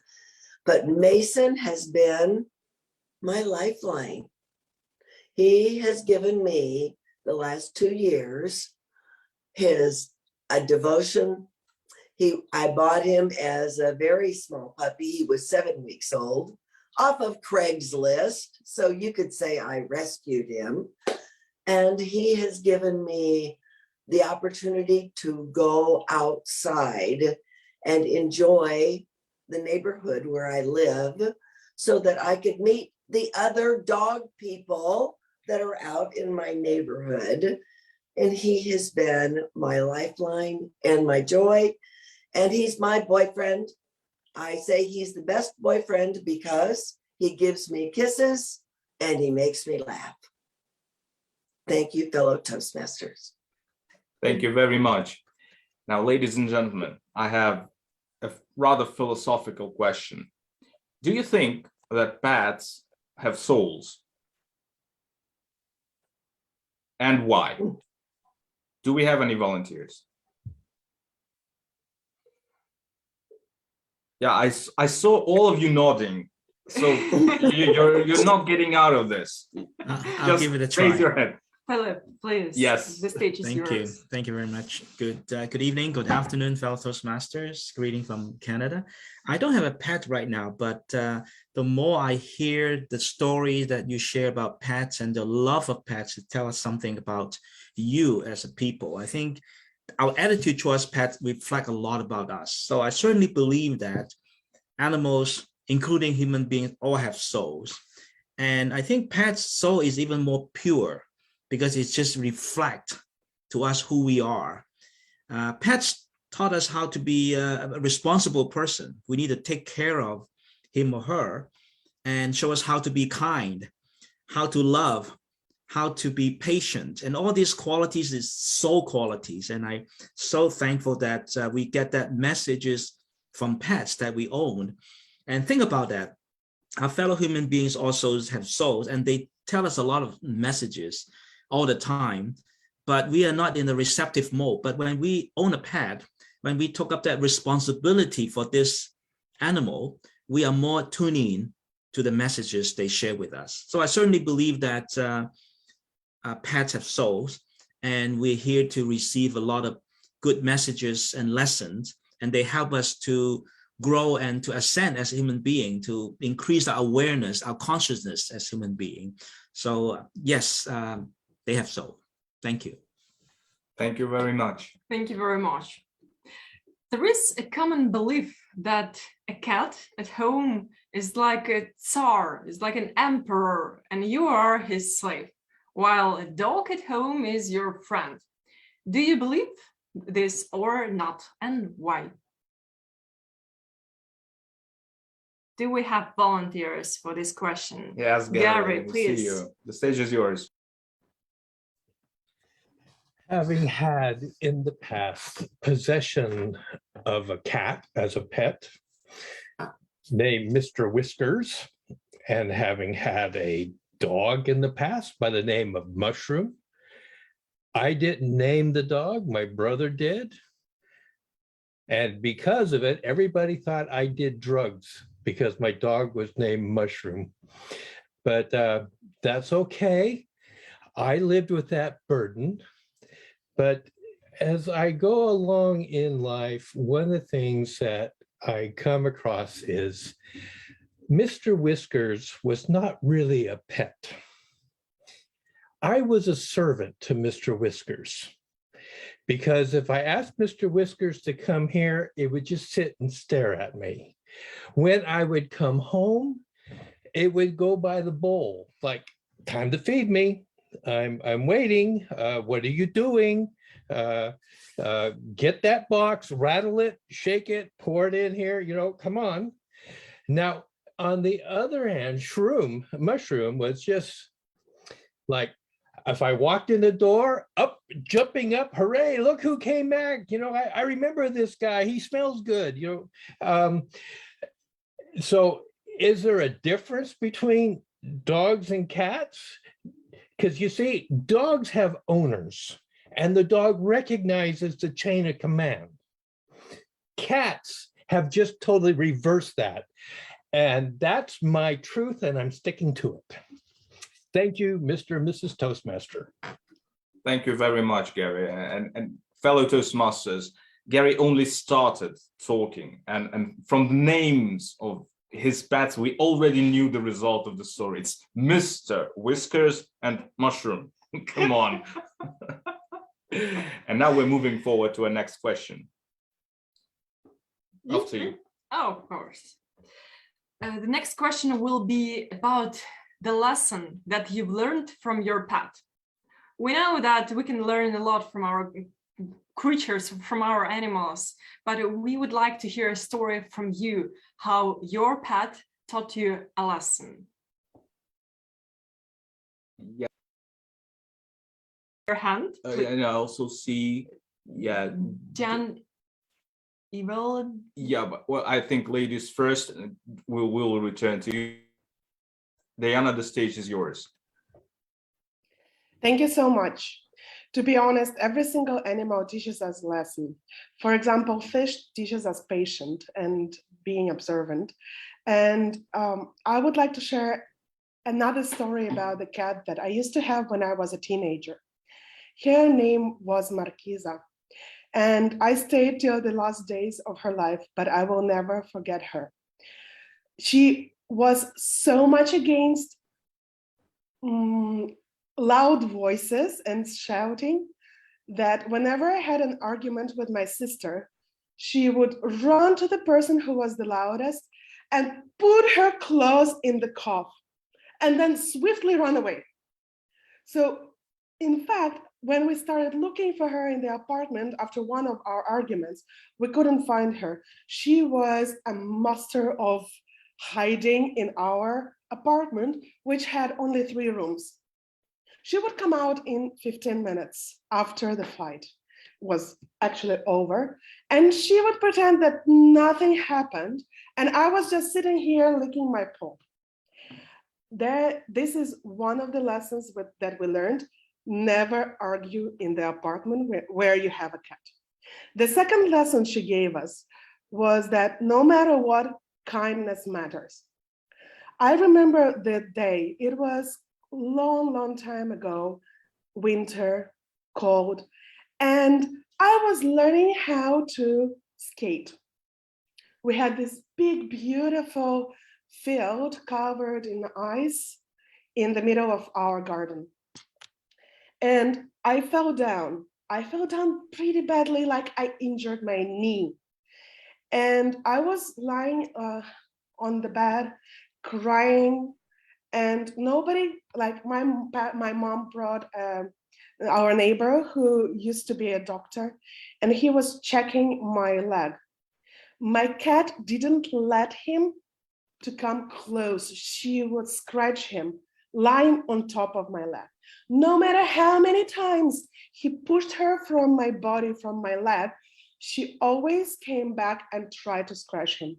But Mason has been my lifeline. He has given me the last 2 years a devotion. I bought him as a very small puppy. He was 7 weeks old, off of Craigslist. So you could say I rescued him. And he has given me the opportunity to go outside and enjoy the neighborhood where I live, so that I could meet the other dog people that are out in my neighborhood. And he has been my lifeline and my joy. And he's my boyfriend. I say he's the best boyfriend because he gives me kisses and he makes me laugh. Thank you, fellow Toastmasters. Thank you very much. Now, ladies and gentlemen, I have a rather philosophical question. Do you think that pets have souls? And why? Do we have any volunteers? Yeah, I saw all of you nodding. So you're not getting out of this. I'll give it a try. Raise your hand. Philip, please. Yes. The stage is Thank yours. you. Thank you very much. Good evening, good afternoon, fellow Toastmasters. Greeting from Canada. I don't have a pet right now, but the more I hear the stories that you share about pets and the love of pets, it tells us something about you as a people. I think our attitude towards pets reflect a lot about us. So I certainly believe that animals, including human beings, all have souls. And I think pets' soul is even more pure, because it just reflects to us who we are. Pets taught us how to be a responsible person. We need to take care of him or her and show us how to be kind, how to love, how to be patient. And all these qualities is soul qualities. And I'm so thankful that we get that messages from pets that we own. And think about that. Our fellow human beings also have souls, and they tell us a lot of messages all the time, but we are not in the receptive mode. But when we own a pet, when we took up that responsibility for this animal, we are more tuning to the messages they share with us. So I certainly believe that pets have souls, and we're here to receive a lot of good messages and lessons, and they help us to grow and to ascend as a human being, to increase our awareness, our consciousness as human being. So yes, they have soul. Thank you. Thank you very much. Thank you very much. There is a common belief that a cat at home is like a tsar, is like an emperor, and you are his slave, while a dog at home is your friend. Do you believe this or not, and why? Do we have volunteers for this question? Yes, Gary, we see please. you. The stage is yours. Having had in the past possession of a cat as a pet named Mr. Whiskers, and having had a dog in the past by the name of Mushroom, I didn't name the dog, my brother did. And because of it, everybody thought I did drugs because my dog was named Mushroom. But that's okay. I lived with that burden. But as I go along in life, one of the things that I come across is Mr. Whiskers was not really a pet. I was a servant to Mr. Whiskers, because if I asked Mr. Whiskers to come here, it would just sit and stare at me. When I would come home, it would go by the bowl, like, time to feed me. I'm waiting. What are you doing? Get that box, rattle it, shake it, pour it in here, come on. Now, on the other hand, Mushroom was just like, if I walked in the door, jumping up, hooray, look who came back. I remember this guy, he smells good, So is there a difference between dogs and cats? Because you see, dogs have owners and the dog recognizes the chain of command. Cats have just totally reversed that. And that's my truth, and I'm sticking to it. Thank you, Mr. and Mrs. Toastmaster. Thank you very much, Gary. And fellow Toastmasters, Gary only started talking, and from the names of his pets, we already knew the result of the story. It's Mr. Whiskers and Mushroom. Come on. And now we're moving forward to our next question. Off to you. Oh, of course. The next question will be about the lesson that you've learned from your pet. We know that we can learn a lot from our creatures, from our animals, but we would like to hear a story from you, how your pet taught you a lesson. Yeah. Your hand. And I also see, Jan, Evil. Yeah, but well, I think ladies first. We'll return to you. Diana, the stage is yours. Thank you so much. To be honest, every single animal teaches us a lesson. For example, fish teaches us patience and being observant. And I would like to share another story about the cat that I used to have when I was a teenager. Her name was Marquisa. And I stayed till the last days of her life, but I will never forget her. She was so much against loud voices and shouting that whenever I had an argument with my sister, she would run to the person who was the loudest and put her claws in the cough and then swiftly run away. So in fact, when we started looking for her in the apartment after one of our arguments, we couldn't find her. She was a master of hiding in our apartment, which had only 3 rooms. She would come out in 15 minutes after the fight was actually over, and she would pretend that nothing happened, and I was just sitting here licking my paw. This is one of the lessons that we learned. Never argue in the apartment where you have a cat. The second lesson she gave us was that no matter what, kindness matters. I remember the day, it was long time ago, winter, cold, and I was learning how to skate. We had this big, beautiful field covered in ice in the middle of our garden. And I fell down. I fell down pretty badly, like I injured my knee. And I was lying on the bed, crying, and nobody, like my mom brought our neighbor who used to be a doctor, and he was checking my leg. My cat didn't let him to come close. She would scratch him, lying on top of my leg. No matter how many times he pushed her from my body, from my leg, she always came back and tried to scratch him.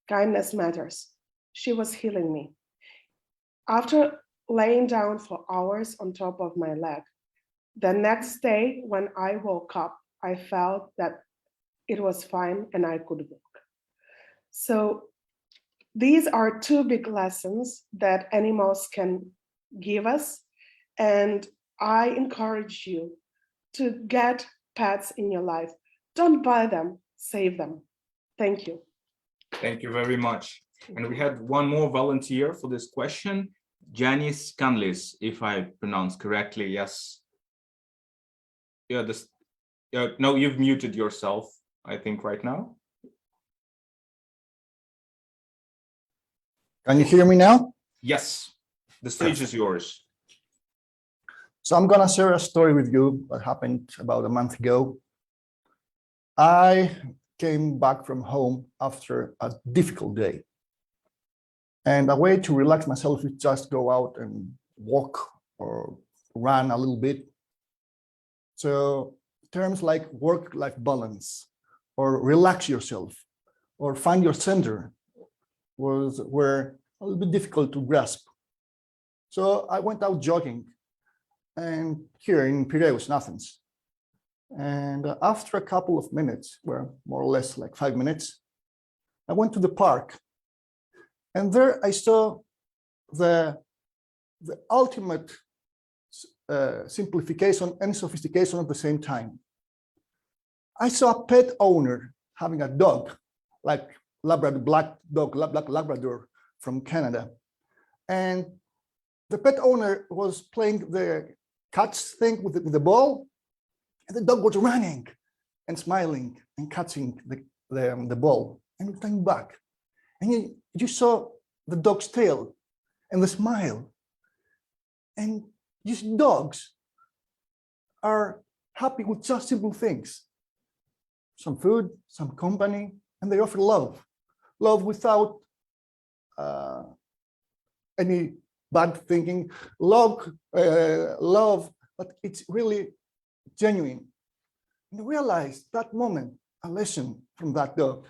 Kindness matters. She was healing me. After laying down for hours on top of my leg, the next day when I woke up, I felt that it was fine and I could walk. So these are two big lessons that animals can give us. And I encourage you to get pets in your life. Don't buy them, save them. Thank you. Thank you very much. And we had one more volunteer for this question, Janice Canlis, if I pronounce correctly. Yes. Yeah, no, you've muted yourself, I think, right now. Can you hear me now? Yes, the stage is yours. So I'm gonna share a story with you that happened about a month ago. I came back from home after a difficult day. And a way to relax myself is just go out and walk or run a little bit. So terms like work-life balance or relax yourself or find your center were a little bit difficult to grasp. So I went out jogging, and here in Piraeus, Athens. And after a couple of minutes, well, more or less like 5 minutes, I went to the park, and there I saw the ultimate simplification and sophistication at the same time. I saw a pet owner having a dog, like Labrador, black Labrador from Canada. And the pet owner was playing the catch thing with the ball, and the dog was running and smiling and catching the ball and returning back. And you saw the dog's tail and the smile. And these dogs are happy with just simple things. Some food, some company, and they offer love. Love without any bad thinking. Love, but it's really genuine. And realize that moment, a lesson from that dog.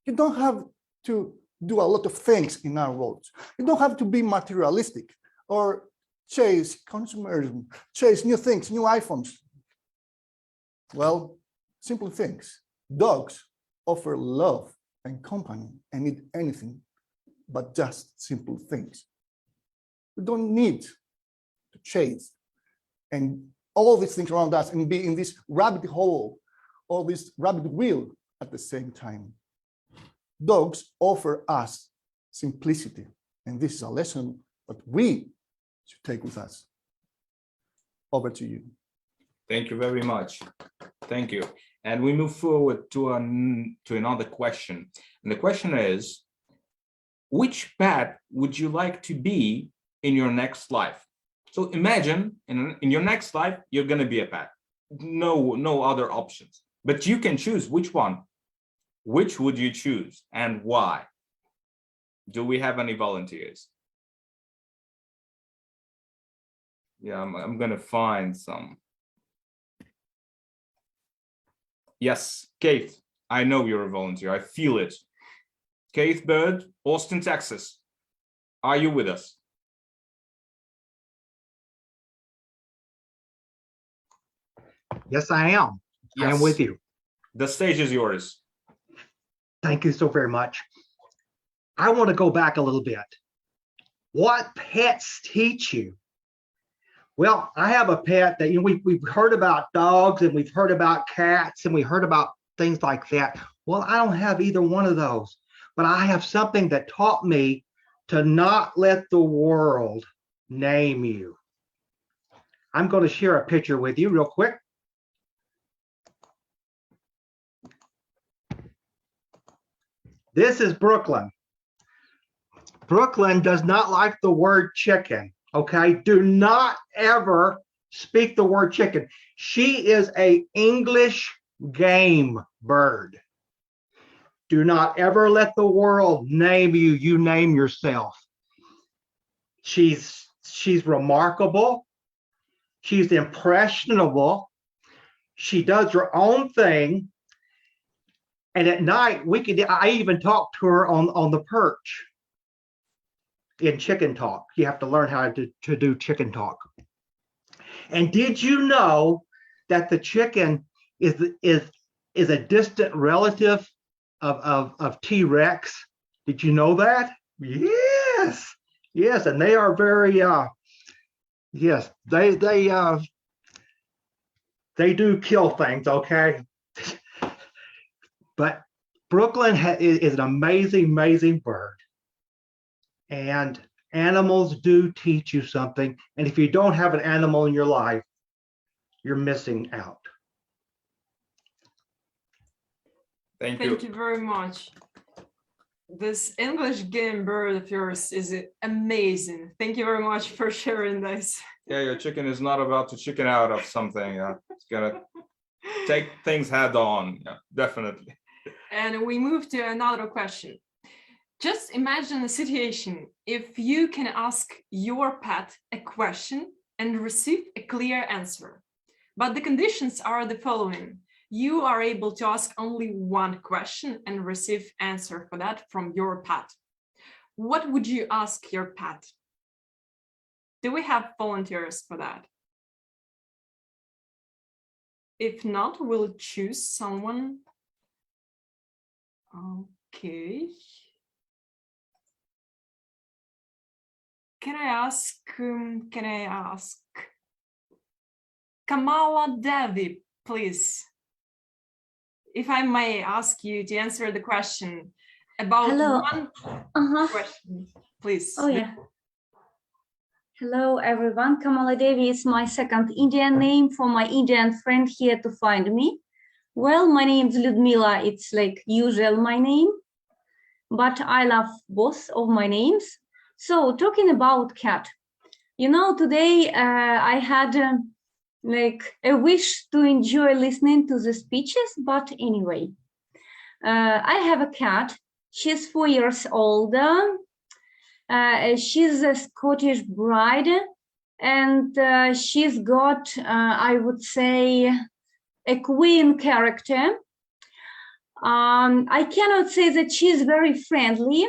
You don't have to do a lot of things in our world. You don't have to be materialistic or chase consumerism, chase new things, new iPhones. Well, simple things. Dogs offer love and company and need anything but just simple things. We don't need to chase and all these things around us and be in this rabbit hole or this rabbit wheel at the same time. Dogs offer us simplicity, and this is a lesson that we should take with us. Over to you. Thank you very much. Thank you. And we move forward to another question. And the question is, which pet would you like to be in your next life? So imagine in your next life, you're going to be a pet. No other options, but you can choose which one. Which would you choose and why? Do we have any volunteers? Yeah, I'm going to find some. Yes, Keith, I know you're a volunteer. I feel it. Keith Bird, Austin, Texas. Are you with us? Yes, I am. Yes. I am with you. The stage is yours. Thank you so very much. I want to go back a little bit. What pets teach you? Well, I have a pet that, we've heard about dogs and we've heard about cats and we heard about things like that. Well, I don't have either one of those, but I have something that taught me to not let the world name you. I'm going to share a picture with you real quick. This is Brooklyn. Brooklyn does not like the word chicken, okay? Do not ever speak the word chicken. She is a English game bird. Do not ever let the world name you. You name yourself. She's remarkable. She's impressionable. She does her own thing. And at night, I even talk to her on the perch in chicken talk. You have to learn how to do chicken talk. And did you know that the chicken is a distant relative of T-Rex? Did you know that? Yes, yes, and they are very yes, they do kill things, okay? But Brooklyn is an amazing bird, and animals do teach you something. And if you don't have an animal in your life, you're missing out. Thank you. Thank you very much. This English game bird of yours is amazing. Thank you very much for sharing this. Yeah, your chicken is not about to chicken out of something. It's gonna take things head on. Yeah, definitely. And we move to another question. Just imagine a situation if you can ask your pet a question and receive a clear answer. But the conditions are the following. You are able to ask only one question and receive answer for that from your pet. What would you ask your pet? Do we have volunteers for that? If not, we'll choose someone. Okay. Can I ask Kamala Devi, please? If I may ask you to answer the question about Hello. one question, please. Oh, yeah. Hello, everyone. Kamala Devi is my second Indian name for my Indian friend here to find me. Well, my name is Ludmila. It's like usual my name, but I love both of my names. So talking about cat, you know, today I had like a wish to enjoy listening to the speeches, but anyway, I have a cat. She's 4 years old. She's a Scottish bride, and she's got, I would say, a queen character. I cannot say that she's very friendly.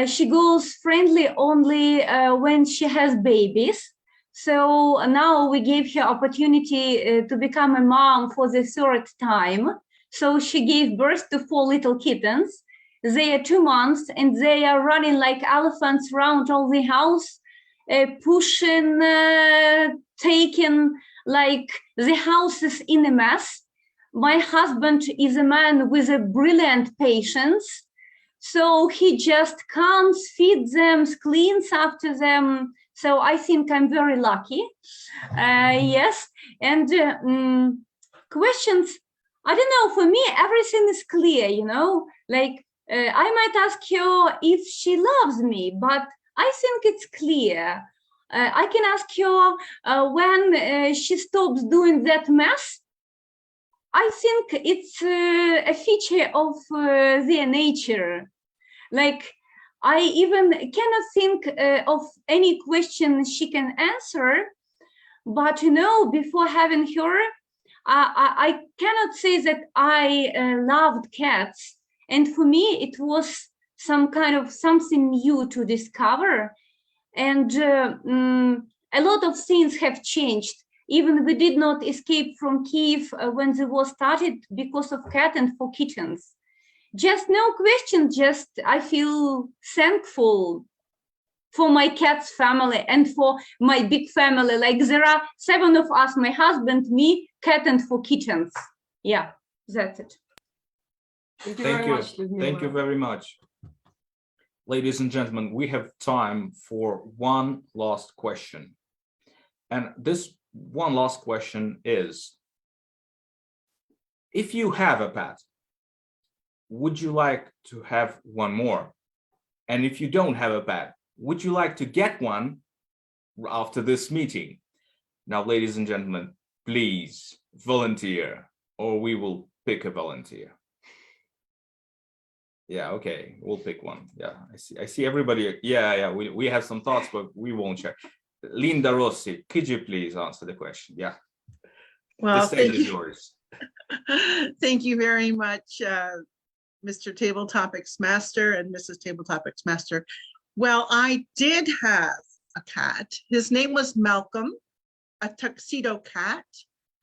She goes friendly only when she has babies. So now we gave her opportunity to become a mom for the third time. So she gave birth to 4 little kittens. They are 2 months and they are running like elephants around all the house, pushing, taking, like the house is in a mess. My husband is a man with a brilliant patience. So he just comes, feeds them, cleans after them. So I think I'm very lucky. Yes. And questions, I don't know, for me, everything is clear, you know, like I might ask her if she loves me, but I think it's clear. I can ask her when she stops doing that mess. I think it's a feature of their nature. Like, I even cannot think of any question she can answer, but you know, before having her, I cannot say that I loved cats. And for me, it was some kind of something new to discover. And a lot of things have changed. Even we did not escape from Kiev when the war started because of cat and for kittens. Just no question, just I feel thankful for my cat's family and for my big family. Like there are 7 of us, my husband, me, cat and 4 kittens. Yeah, that's it. Thank you Thank very you. much, Ludmila. Thank you very much. Ladies and gentlemen, we have time for one last question. And this one last question is, if you have a pet, would you like to have one more? And if you don't have a pet, would you like to get one after this meeting? Now, ladies and gentlemen, please volunteer, or we will pick a volunteer. Yeah, okay, we'll pick one. Yeah, I see everybody. Yeah, we have some thoughts, but we won't share. Linda Rossi, could you please answer the question? Yeah. Well, the stage thank is you. yours. Thank you very much, Mr. Table Topics Master and Mrs. Table Topics Master. Well, I did have a cat. His name was Malcolm, a tuxedo cat,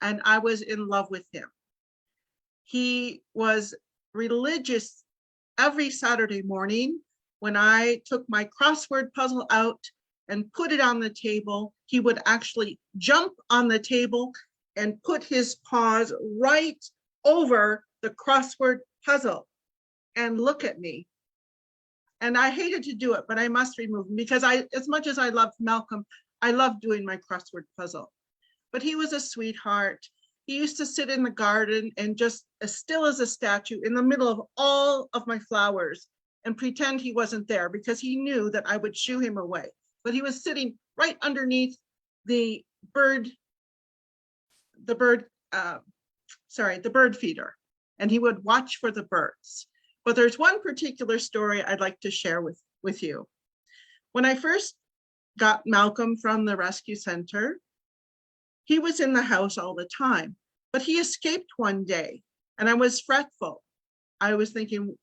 and I was in love with him. He was religious every Saturday morning. When I took my crossword puzzle out and put it on the table, he would actually jump on the table and put his paws right over the crossword puzzle and look at me. And I hated to do it, but I must remove him because as much as I loved Malcolm, I loved doing my crossword puzzle. But he was a sweetheart. He used to sit in the garden and just as still as a statue in the middle of all of my flowers and pretend he wasn't there because he knew that I would shoo him away. But he was sitting right underneath the bird feeder, and he would watch for the birds. But there's one particular story I'd like to share with you. When I first got Malcolm from the rescue center, he was in the house all the time, but he escaped one day and I was fretful. I was thinking,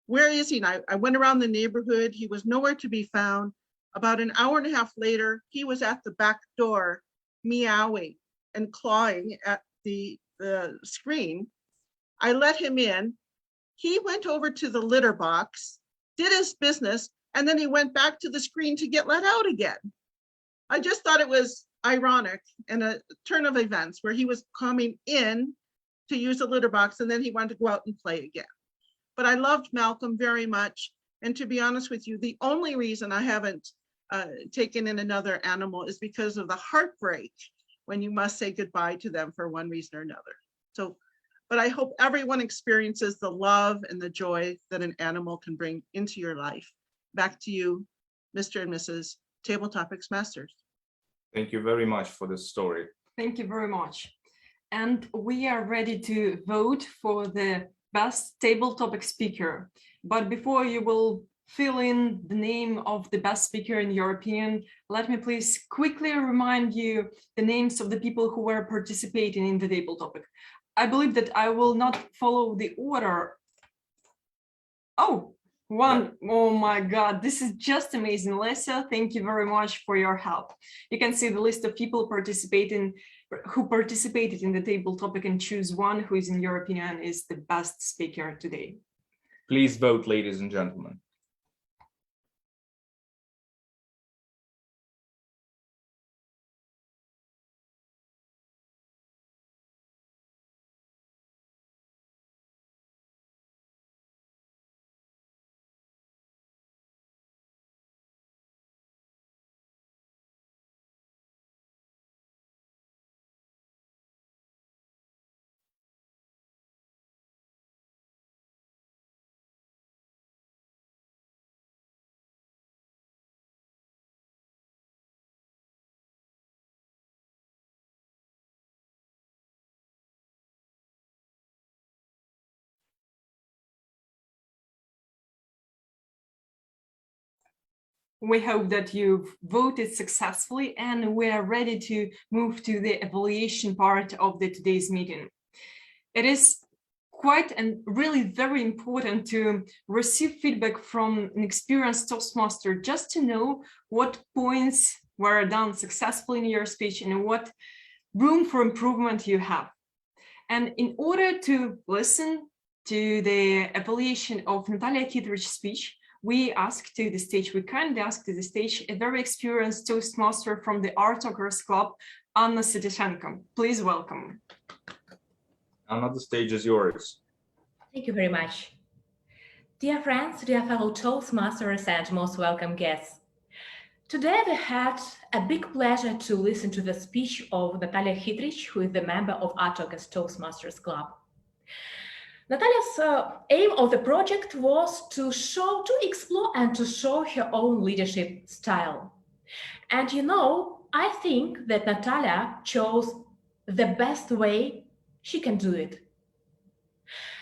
where is he? And I went around the neighborhood. He was nowhere to be found. About an hour and a half later, he was at the back door, meowing and clawing at the screen. I let him in. He went over to the litter box, did his business, and then he went back to the screen to get let out again. I just thought it was ironic and a turn of events where he was coming in to use the litter box and then he wanted to go out and play again. But I loved Malcolm very much. And to be honest with you, the only reason I haven't taken in another animal is because of the heartbreak when you must say goodbye to them for one reason or another. So, but I hope everyone experiences the love and the joy that an animal can bring into your life. Back to you, Mr. and Mrs. Table Topics Masters. Thank you very much for this story. Thank you very much. And we are ready to vote for the best table topic speaker. But before you will fill in the name of the best speaker in your opinion, let me please quickly remind you the names of the people who were participating in the table topic. I believe that I will not follow the order. Oh my God, this is just amazing. Lesa, thank you very much for your help. You can see the list of people who participated in the table topic and choose one who is in your opinion is the best speaker today. Please vote, ladies and gentlemen. We hope that you've voted successfully and we are ready to move to the evaluation part of today's meeting. It is quite and really very important to receive feedback from an experienced Toastmaster just to know what points were done successfully in your speech and what room for improvement you have. And in order to listen to the evaluation of Natalia Kitrich's speech, we kindly ask to the stage a very experienced Toastmaster from the ArtTalkers Club, Anna Sitishenko. Please welcome. Anna, the stage is yours. Thank you very much. Dear friends, dear fellow Toastmasters and most welcome guests. Today we had a big pleasure to listen to the speech of Natalia Kitrich, who is the member of ArtTalkers Toastmasters Club. Natalia's aim of the project was to explore and to show her own leadership style. And you know, I think that Natalia chose the best way she can do it.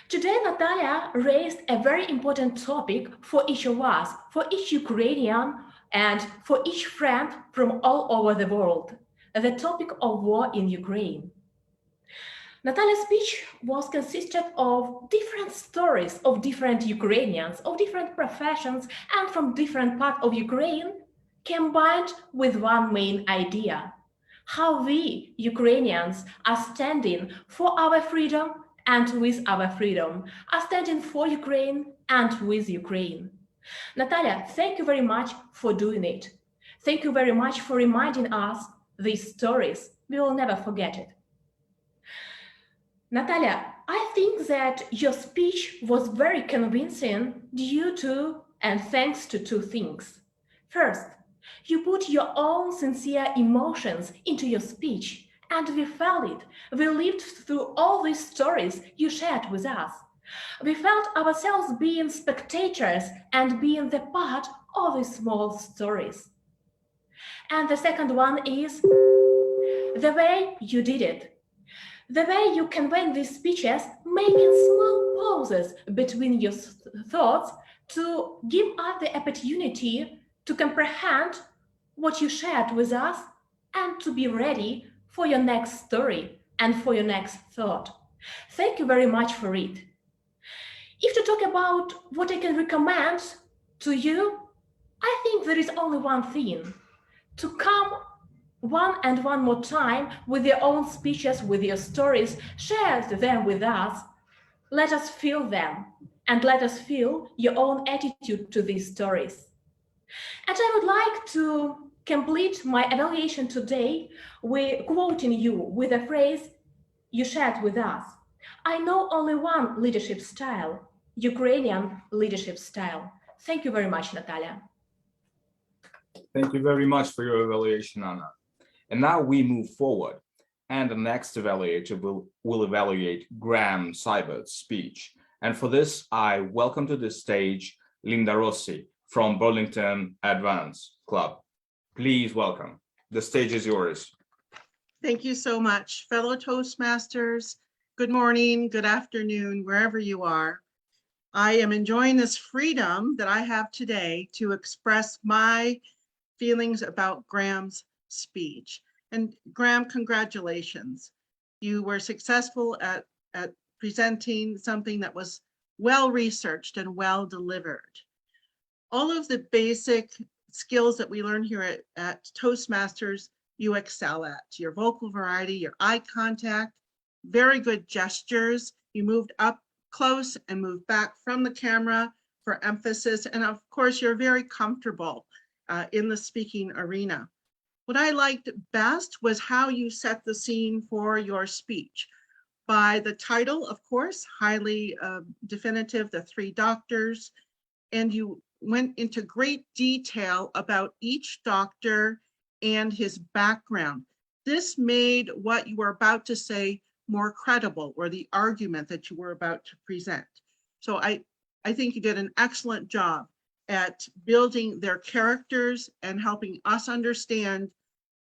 Today, Natalia raised a very important topic for each of us, for each Ukrainian and for each friend from all over the world, the topic of war in Ukraine. Natalia's speech was consisted of different stories of different Ukrainians, of different professions and from different parts of Ukraine, combined with one main idea: how we Ukrainians are standing for our freedom and with our freedom, are standing for Ukraine and with Ukraine. Natalia, thank you very much for doing it. Thank you very much for reminding us these stories. We will never forget it. Natalia, I think that your speech was very convincing due to and thanks to two things. First, you put your own sincere emotions into your speech, and we felt it. We lived through all these stories you shared with us. We felt ourselves being spectators and being the part of these small stories. And the second one is the way you did it. The way you convey these speeches, making small pauses between your thoughts to give us the opportunity to comprehend what you shared with us and to be ready for your next story and for your next thought. Thank you very much for it. If to talk about what I can recommend to you, I think there is only one thing: to come one more time with your own speeches, with your stories, share them with us. Let us feel them and let us feel your own attitude to these stories. And I would like to complete my evaluation today with quoting you with a phrase you shared with us. I know only one leadership style, Ukrainian leadership style. Thank you very much, Natalia. Thank you very much for your evaluation, Anna. And now we move forward, and the next evaluator will evaluate Graham Seibert's speech. And for this, I welcome to the stage Linda Rossi from Burlington Advance Club. Please welcome. The stage is yours. Thank you so much. Fellow Toastmasters, good morning, good afternoon, wherever you are. I am enjoying this freedom that I have today to express my feelings about Graham's speech. And Graham, congratulations. You were successful at presenting something that was well researched and well delivered. All of the basic skills that we learn here at Toastmasters, you excel at. Your vocal variety, your eye contact, very good gestures. You moved up close and moved back from the camera for emphasis. And of course, you're very comfortable in the speaking arena. What I liked best was how you set the scene for your speech. By the title, of course, highly definitive, The Three Doctors, and you went into great detail about each doctor and his background. This made what you were about to say more credible, or the argument that you were about to present. So I think you did an excellent job at building their characters and helping us understand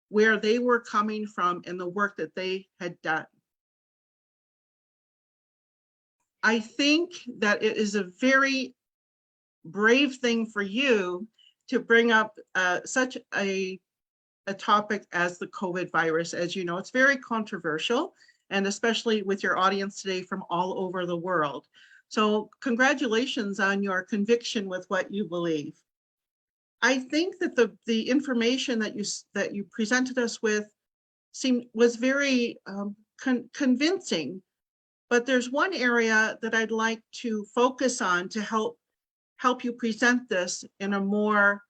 where they were coming from and the work that they had done. I think that it is a very brave thing for you to bring up such a topic as the COVID virus. As you know, it's very controversial, and especially with your audience today from all over the world. So congratulations on your conviction with what you believe. I think that the information that you presented us with was very convincing, but there's one area that I'd like to focus on to help you present this in a more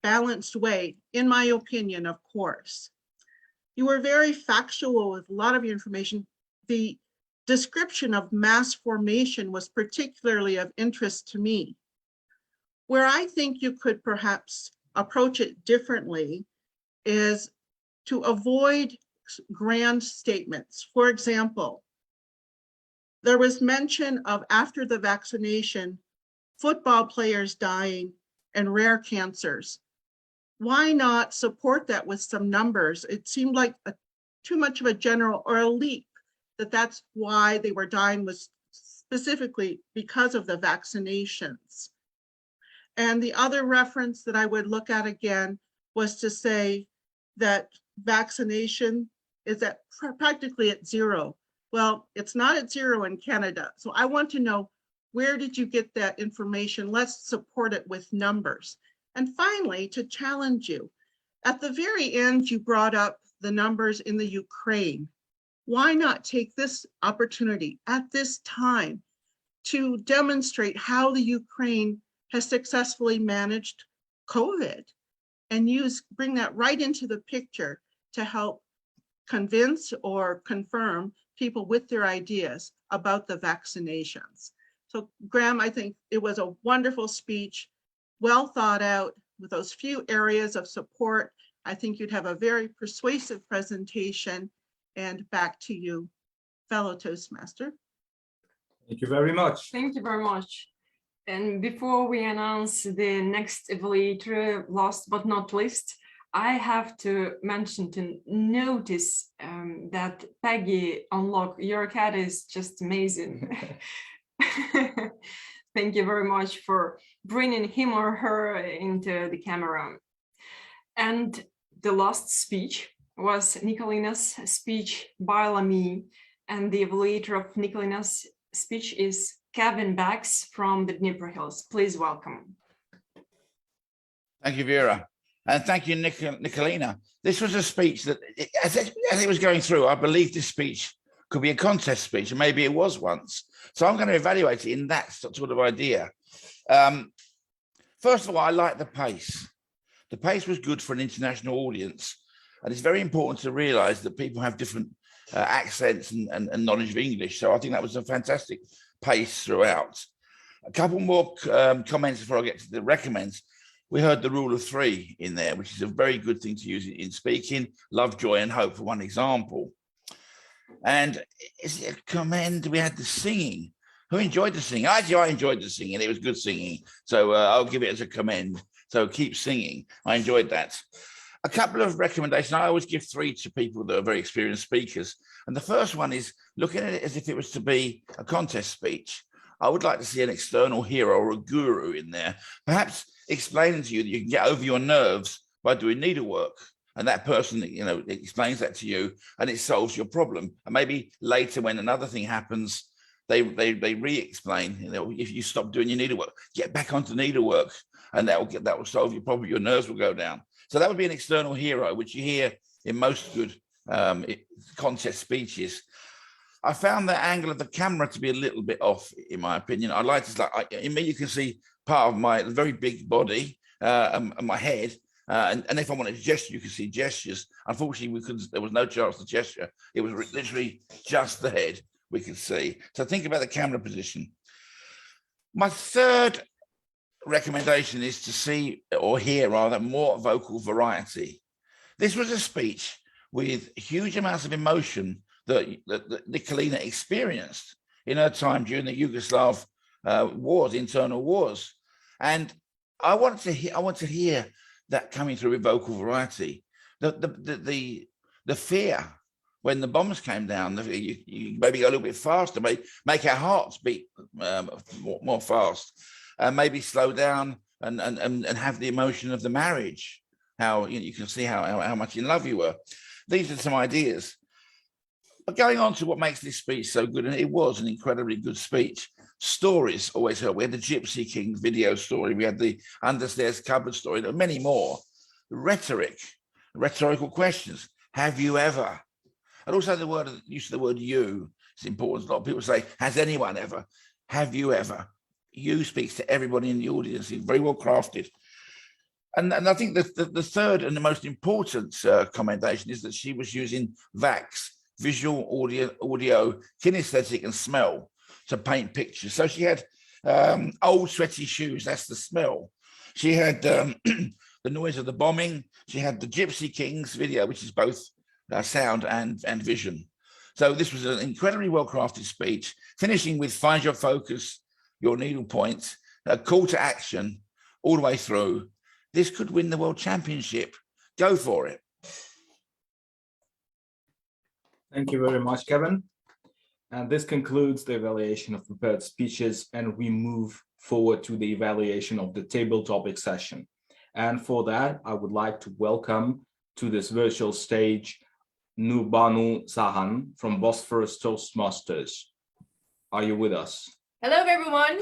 balanced way, in my opinion, of course. You were very factual with a lot of your information. The description of mass formation was particularly of interest to me. Where I think you could perhaps approach it differently is to avoid grand statements. For example, there was mention of, after the vaccination, football players dying and rare cancers. why not support that with some numbers? It seemed like too much of a general or a leap that that's why they were dying, was specifically because of the vaccinations. And the other reference that I would look at again was to say that vaccination is practically at zero. Well, it's not at zero in Canada. So I want to know, where did you get that information? Let's support it with numbers. And finally, to challenge you, at the very end, you brought up the numbers in the Ukraine. Why not take this opportunity at this time to demonstrate how the Ukraine has successfully managed COVID and bring that right into the picture to help convince or confirm people with their ideas about the vaccinations. So Graham, I think it was a wonderful speech, well thought out, with those few areas of support. I think you'd have a very persuasive presentation. And back to you, fellow Toastmaster. Thank you very much. Thank you very much. And before we announce the next evaluator, last but not least, I have to mention to notice that Peggy Unlock, your cat is just amazing. Thank you very much for bringing him or her into the camera. And the last speech was Nikolina's speech by Lamy, and the evaluator of Nikolina's speech is Kevin Bax from the Dnipro Hills. Please welcome. Thank you, Vera. And thank you, Nikolina. This was a speech that, as it was going through, I believe this speech could be a contest speech, and maybe it was once. So I'm going to evaluate it in that sort of idea. First of all, I like the pace. The pace was good for an international audience. And it's very important to realize that people have different accents and knowledge of English. So I think that was a fantastic pace throughout. A couple more comments before I get to the recommends. We heard the rule of three in there, which is a very good thing to use in speaking. Love, joy, and hope, for one example. And is it a commend? We had the singing. Who enjoyed the singing? Actually, I enjoyed the singing. It was good singing. So I'll give it as a commend. So keep singing. I enjoyed that. A couple of recommendations. I always give three to people that are very experienced speakers. And the first one is looking at it as if it was to be a contest speech. I would like to see an external hero or a guru in there, perhaps explaining to you that you can get over your nerves by doing needlework. And that person, explains that to you and it solves your problem. And maybe later when another thing happens, they re-explain, if you stop doing your needlework, get back onto needlework, and that will solve your problem. Your nerves will go down. So that would be an external hero, which you hear in most good contest speeches. I found the angle of the camera to be a little bit off, in my opinion. I like to, in me, you can see part of my very big body and my head. And if I wanted to gesture, you can see gestures. Unfortunately, there was no chance to gesture. It was literally just the head we could see. So think about the camera position. My third recommendation is to see or hear rather more vocal variety. This was a speech with huge amounts of emotion that Nikolina experienced in her time during the Yugoslav wars, internal wars. And I want to hear that coming through with vocal variety. The fear when the bombs came down, you maybe go a little bit faster, make our hearts beat more fast, and maybe slow down and have the emotion of the marriage. How you can see how much in love you were. These are some ideas. But going on to what makes this speech so good, and it was an incredibly good speech. Stories always help. We had the Gypsy King video story. We had the Understairs Cupboard story. There are many more. Rhetorical questions. Have you ever? And also the use of the word you is important. A lot of people say, has anyone ever? Have you ever? You speaks to everybody in the audience. It's very well crafted. And I think the third and the most important commendation is that she was using VAX, visual, audio, kinesthetic, and smell to paint pictures. So she had old sweaty shoes, that's the smell. She had the noise of the bombing. She had the Gypsy Kings video, which is both sound and vision. So this was an incredibly well-crafted speech, finishing with find your focus, your needle point, a call to action all the way through. This could win the World Championship. Go for it. Thank you very much, Kevin. And this concludes the evaluation of prepared speeches, and we move forward to the evaluation of the table topic session. And for that, I would like to welcome to this virtual stage Nurbanu Zahan from Bosphorus Toastmasters. Are you with us? Hello, everyone.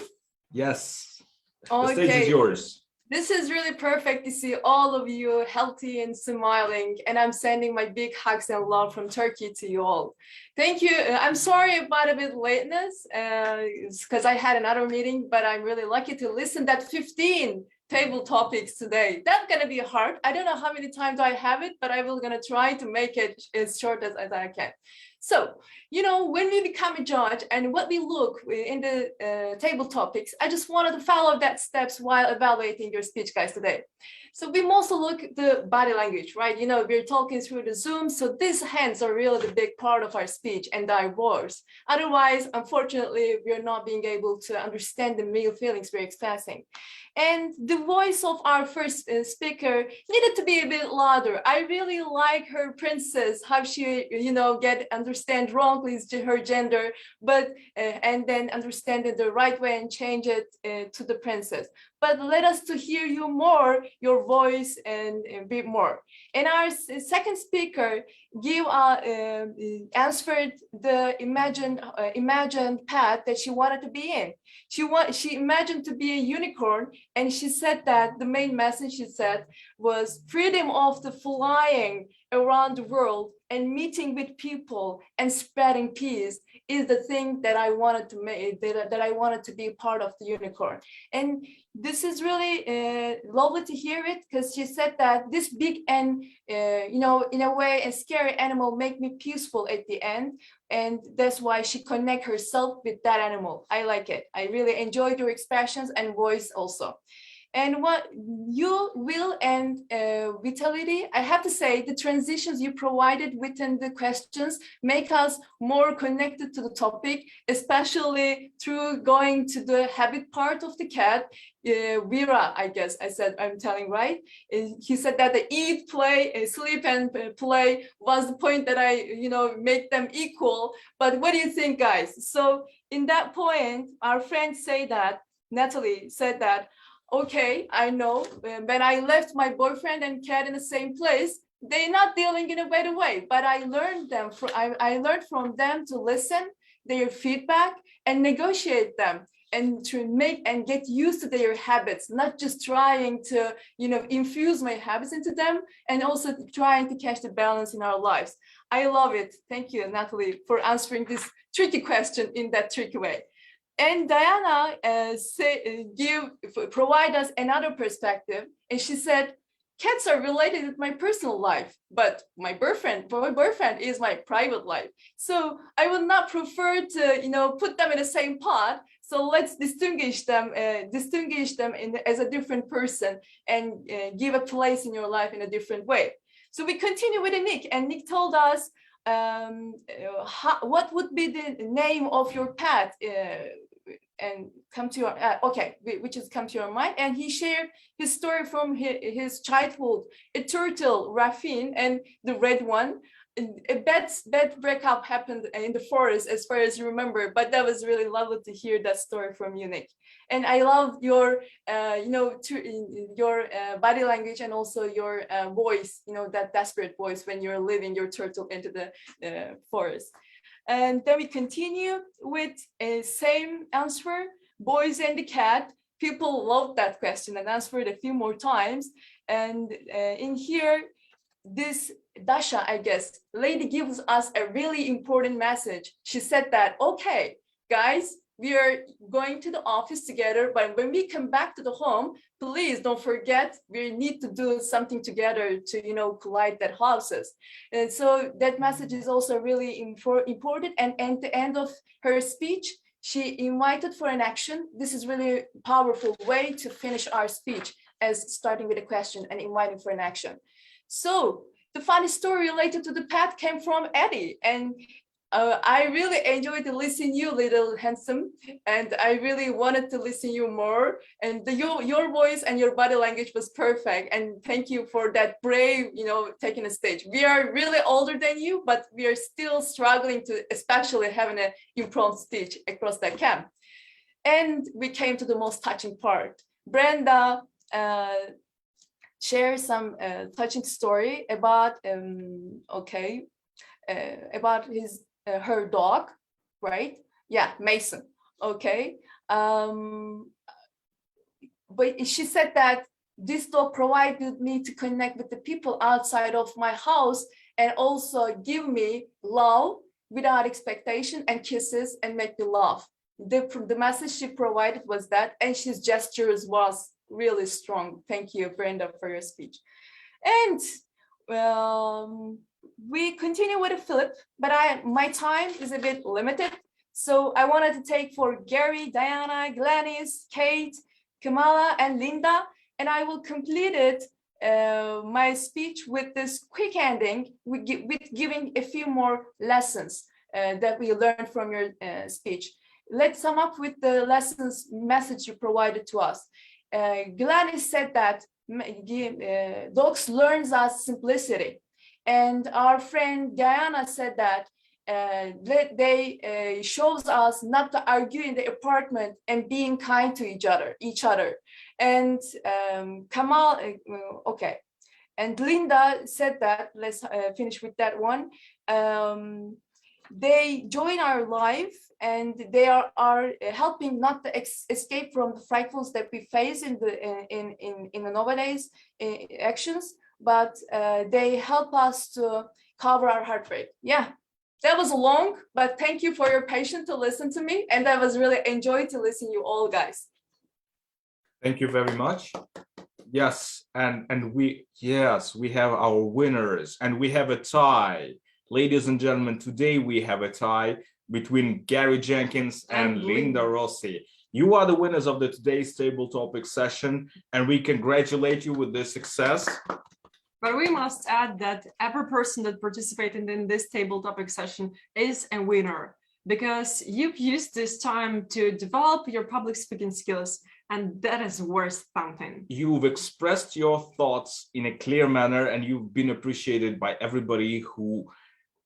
Yes, the stage is yours. This is really perfect to see all of you healthy and smiling, and I'm sending my big hugs and love from Turkey to you all. Thank you. I'm sorry about a bit lateness, because I had another meeting, but I'm really lucky to listen that 15 table topics today. That's gonna be hard. I don't know how many times I have it, but I will gonna try to make it as short as I can. So, you know, when we become a judge and what we look in the table topics, I just wanted to follow that steps while evaluating your speech, guys, today. So we mostly look at the body language, right? You know, we're talking through the Zoom, so these hands are really the big part of our speech and our words. Otherwise, unfortunately, we're not being able to understand the real feelings we're expressing. And the voice of our first speaker needed to be a bit louder. I really like her princess, how she, you know, understand wrongly her gender, but and then understand it the right way and change it to the princess. But let us to hear you more, your voice and a bit more. And our second speaker answered the imagined path that she wanted to be in. She imagined to be a unicorn, and she said that the main message she said was freedom of the flying around the world and meeting with people and spreading peace is the thing that I wanted to make, that I wanted to be part of the unicorn. And this is really lovely to hear it, because she said that this big and, you know, in a way, a scary animal make me peaceful at the end. And that's why she connect herself with that animal. I like it. I really enjoyed your expressions and voice also. And what you will and vitality, I have to say the transitions you provided within the questions make us more connected to the topic, especially through going to the habit part of the cat. Vera, I guess I said, I'm telling right. He said that the eat, play, sleep and play was the point that I, you know, make them equal. But what do you think, guys? So in that point, our friends say that, Natalie said that, okay, I know when I left my boyfriend and cat in the same place, they're not dealing in a better way, but I learned I learned from them to listen their feedback and negotiate them and to make and get used to their habits, not just trying to, you know, infuse my habits into them, and also trying to catch the balance in our lives. I love it. Thank you, Natalie, for answering this tricky question in that tricky way. And Diana provide us another perspective, and she said, cats are related with my personal life, but my boyfriend is my private life. So I would not prefer to, you know, put them in the same pot. So let's distinguish them as a different person and give a place in your life in a different way. So we continue with Nick, and Nick told us what would be the name of your pet and come to your which has come to your mind. And he shared his story from his childhood, a turtle, Rafin, and the red one. A bad breakup happened in the forest, as far as you remember, but that was really lovely to hear that story from you, Nick. And I love your you know, your body language and also your voice, you know, that desperate voice when you're leaving your turtle into the forest. And then we continue with a same answer, boys and the cat. People loved that question and answered a few more times. And in here, this Dasha, I guess, lady gives us a really important message. She said that, okay, guys, we are going to the office together, but when we come back to the home, please don't forget, we need to do something together to, you know, collide that houses. And so that message is also really important. And at the end of her speech, she invited for an action. This is really a powerful way to finish our speech, as starting with a question and inviting for an action. So the funny story related to the pet came from Eddie, and I really enjoyed to listen you, little handsome, and I really wanted to listen you more. And your voice and your body language was perfect. And thank you for that brave, taking a stage. We are really older than you, but we are still struggling to, especially having an impromptu speech across that camp. And we came to the most touching part. Brenda shared some touching story about about her dog, right? Yeah, Mason. Okay. But she said that this dog provided me to connect with the people outside of my house and also give me love without expectation and kisses and make me laugh. The message she provided was that, and his gestures was really strong. Thank you, Brenda, for your speech. And we continue with Philip, but my time is a bit limited. So I wanted to take for Gary, Diana, Gladys, Kate, Kamala, and Linda, and I will complete it, my speech with this quick ending, with giving a few more lessons that we learned from your speech. Let's sum up with the lessons message you provided to us. Gladys said that dogs learns us simplicity. And our friend Diana said that they shows us not to argue in the apartment and being kind to each other. And Kamal, okay. And Linda said that, let's finish with that one. They join our life and they are helping not to escape from the frightfuls that we face in the nowadays actions, but they help us to cover our heartbreak. Yeah, that was long, but thank you for your patience to listen to me, and I was really enjoyed to listen to you all, guys. Thank you very much. Yes, and we have our winners, and we have a tie. Ladies and gentlemen, today we have a tie between Gary Jenkins and Linda Rossi. You are the winners of the today's table topic session, and we congratulate you with this success. But we must add that every person that participated in this table topic session is a winner, because you've used this time to develop your public speaking skills, and that is worth something. You've expressed your thoughts in a clear manner, and you've been appreciated by everybody who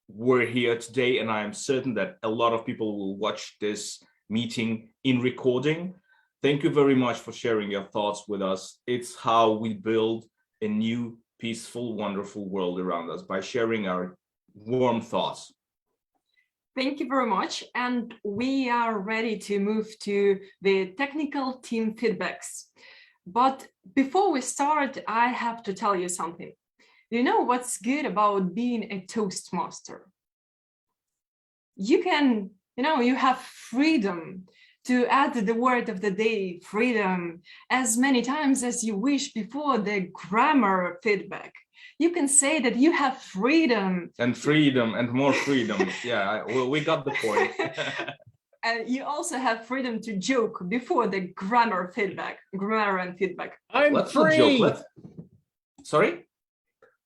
were here today, and I am certain that a lot of people will watch this meeting in recording. Thank you very much for sharing your thoughts with us. It's how we build a new, peaceful, wonderful world around us, by sharing our warm thoughts. Thank you very much. And we are ready to move to the technical team feedbacks. But before we start, I have to tell you something. You know what's good about being a Toastmaster? You can, you have freedom to add the word of the day, freedom, as many times as you wish before the grammar feedback. You can say that you have freedom. And freedom and more freedom. Yeah, well, we got the point. And you also have freedom to joke before the grammar and feedback. Let's free. Sorry?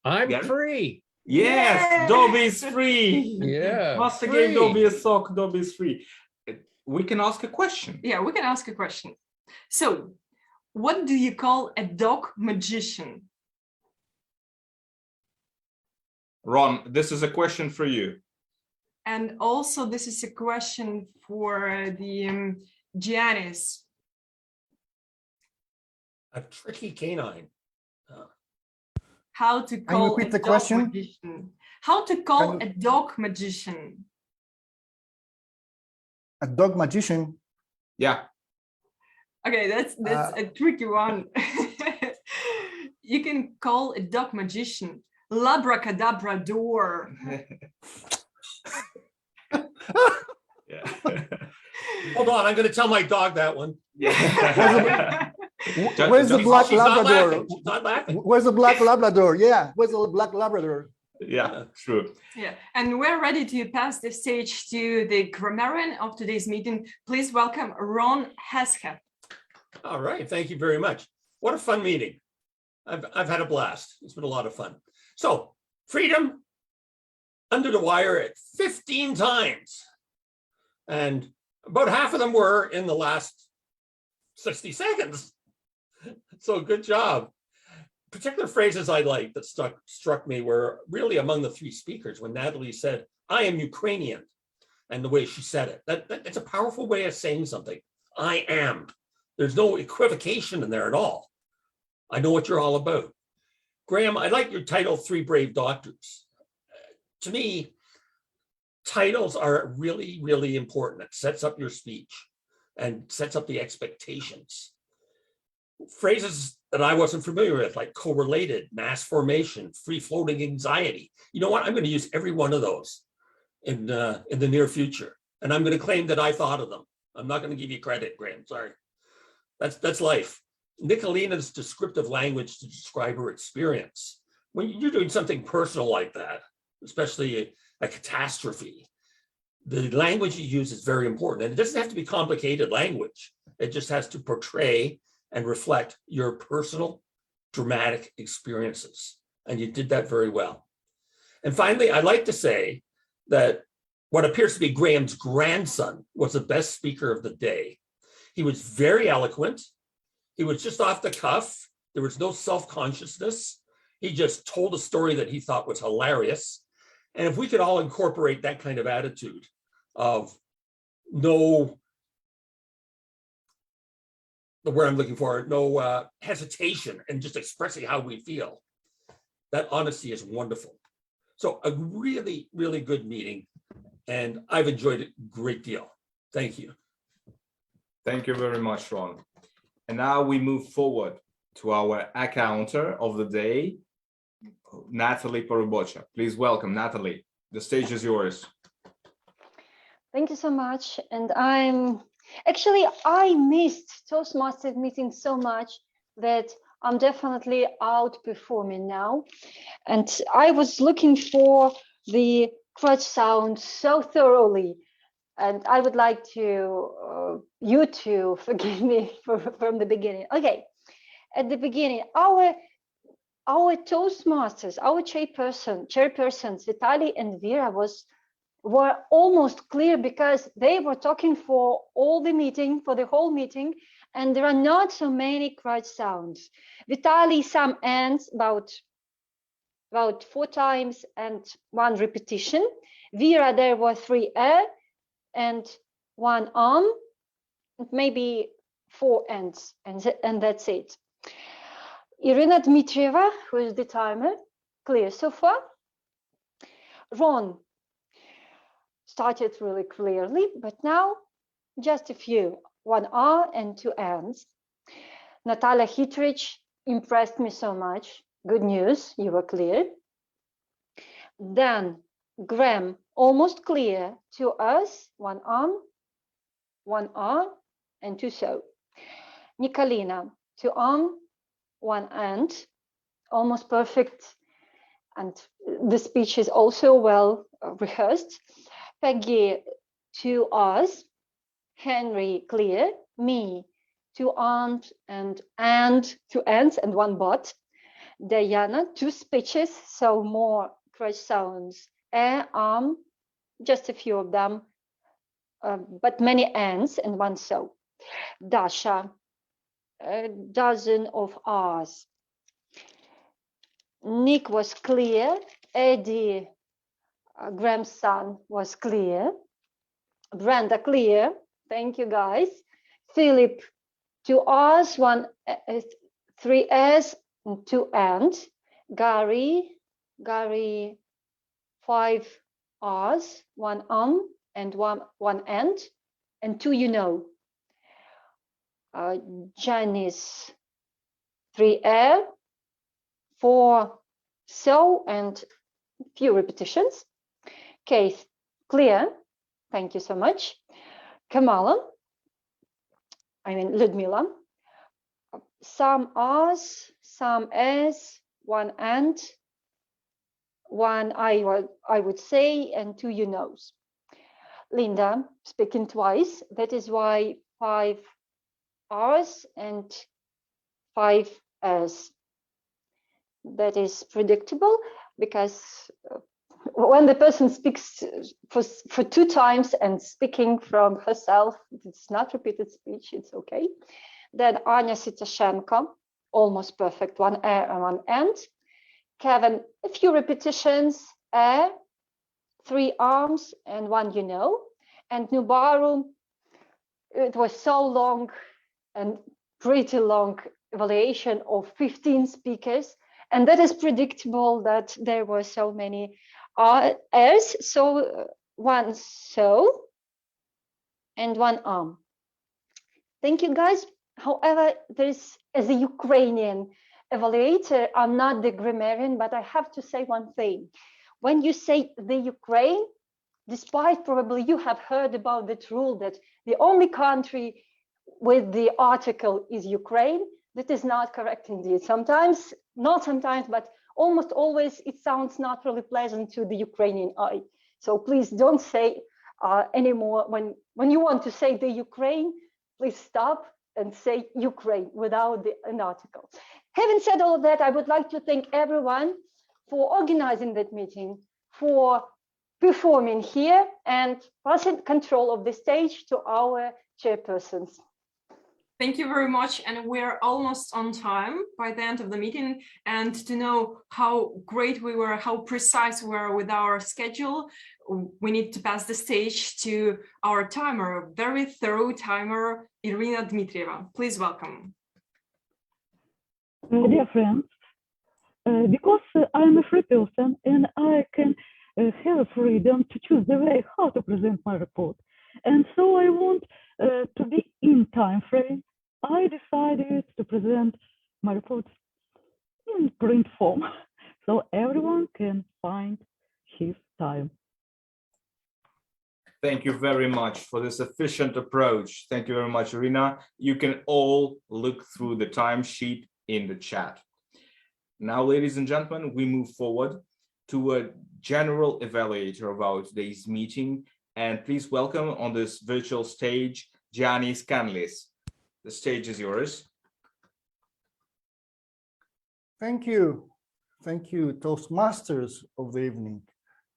I'm free. Yes, Dobby is free. Yeah. Master gave Dobby a sock, Dobby is free. We can ask a question. Yeah, we can ask a question. So, what do you call a dog magician? Ron, this is a question for you. And also, this is a question for the Giannis. A tricky canine. How to call a dog magician? How to call a dog magician? A dog magician? Yeah. Okay, that's a tricky one. You can call a dog magician Labracadabrador. Yeah. Hold on, I'm going to tell my dog that one. Yeah. Where's the black Labrador? She's not laughing. Where's the black Labrador? Yeah, where's the black Labrador? Yeah, true. Yeah, and we're ready to pass the stage to the grammarian of today's meeting. Please welcome Ron Hesketh. All right, thank you very much. What a fun meeting. I've had a blast. It's been a lot of fun. So, freedom under the wire at 15 times. And about half of them were in the last 60 seconds. So good job. Particular phrases I liked that struck me were really among the three speakers when Natalie said, "I am Ukrainian," and the way she said it. That's a powerful way of saying something. I am. There's no equivocation in there at all. I know what you're all about. Graham, I like your title, Three Brave Doctors. To me, titles are really, really important. It sets up your speech and sets up the expectations. Phrases that I wasn't familiar with, like correlated, mass formation, free-floating anxiety. You know what? I'm going to use every one of those in the near future. And I'm going to claim that I thought of them. I'm not going to give you credit, Graham. Sorry. That's life. Nicolina's descriptive language to describe her experience. When you're doing something personal like that, especially a catastrophe, the language you use is very important. And it doesn't have to be complicated language. It just has to portray and reflect your personal dramatic experiences. And you did that very well. And finally, I'd like to say that what appears to be Graham's grandson was the best speaker of the day. He was very eloquent. He was just off the cuff. There was no self-consciousness. He just told a story that he thought was hilarious. And if we could all incorporate that kind of attitude of no, the word I'm looking for, no hesitation and just expressing how we feel, that honesty is wonderful. So a really, really good meeting. And I've enjoyed it a great deal. Thank you. Thank you very much, Ron. And now we move forward to our accounter of the day, Natalie Porobocha. Please welcome Natalie. The stage is yours. Thank you so much. And I missed Toastmasters meeting so much that I'm definitely outperforming now. And I was looking for the crutch sound so thoroughly. And I would like to you to forgive me from the beginning. Okay, at the beginning, our Toastmasters, our chairpersons, Vitaly and Vera were almost clear because they were talking for the whole meeting, and there are not so many crutch sounds. Vitaly, some ends, about 4 times and 1 repetition. Vera, there were 3 and 1 arm, maybe 4 ends, and that's it. Irina Dmitrieva, who is the timer, clear so far. Ron started really clearly, but now just a few, 1 R and 2 ends. Natalia Hitrich impressed me so much. Good news, you were clear. Then Graham, almost clear, 2 R's, 1 arm, 1 R, and 2 so. Nicolina, 2 arm, 1 end, almost perfect, and the speech is also well rehearsed. Peggy, 2 R's, Henry, clear, me, 2 arms and 2 ends and 1 but. Diana, 2 speeches, so more crutch sounds, arm, just a few of them, but many ends and 1 so. Dasha, a dozen of R's. Nick was clear. Eddie, Graham's son, was clear. Brenda, clear. Thank you, guys. Philip, 2 R's, 3 S, and 2 ends. Gary, 5 R's, 1 and 1 end, and 2 you know. Janice, 3 L, 4 so, and few repetitions. Keith, clear. Thank you so much. Ludmila, some R's, some S, 1 and, 1 I would say, and 2 you knows. Linda, speaking twice. That is why 5 R's and 5 S. That is predictable because when the person speaks for 2 times and speaking from herself, it's not repeated speech, it's okay. Then Anya Sitashenko, almost perfect, 1 air and 1 end. Kevin, a few repetitions, air, 3 arms and 1 you know. And Nubaru, it was so long and pretty long evaluation of 15 speakers. And that is predictable that there were so many airs. So 1 so and 1 arm. Thank you, guys. However, there's, as a Ukrainian evaluator, I'm not the grammarian, but I have to say one thing. When you say the Ukraine, despite probably you have heard about that rule that the only country with the article is Ukraine, that is not correct indeed. Sometimes, not sometimes, but almost always it sounds not really pleasant to the Ukrainian eye. So please don't say anymore when you want to say the Ukraine, please stop and say Ukraine without an article. Having said all of that, I would like to thank everyone for organizing that meeting, for performing here and passing control of the stage to our chairpersons. Thank you very much. And we're almost on time by the end of the meeting. And to know how great we were, how precise we were with our schedule, we need to pass the stage to our timer, very thorough timer, Irina Dmitrieva. Please welcome. Dear friends, because I'm a free person and I can have freedom to choose the way how to present my report. And so I want to be in time frame. I decided to present my report in print form so everyone can find his time. Thank you very much for this efficient approach. Thank you very much, Irina. You can all look through the timesheet in the chat. Now, ladies and gentlemen, we move forward to a general evaluator of our today's meeting. And please welcome on this virtual stage, Gianni Scanlis. The stage is yours. Thank you. Thank you, Toastmasters of the evening.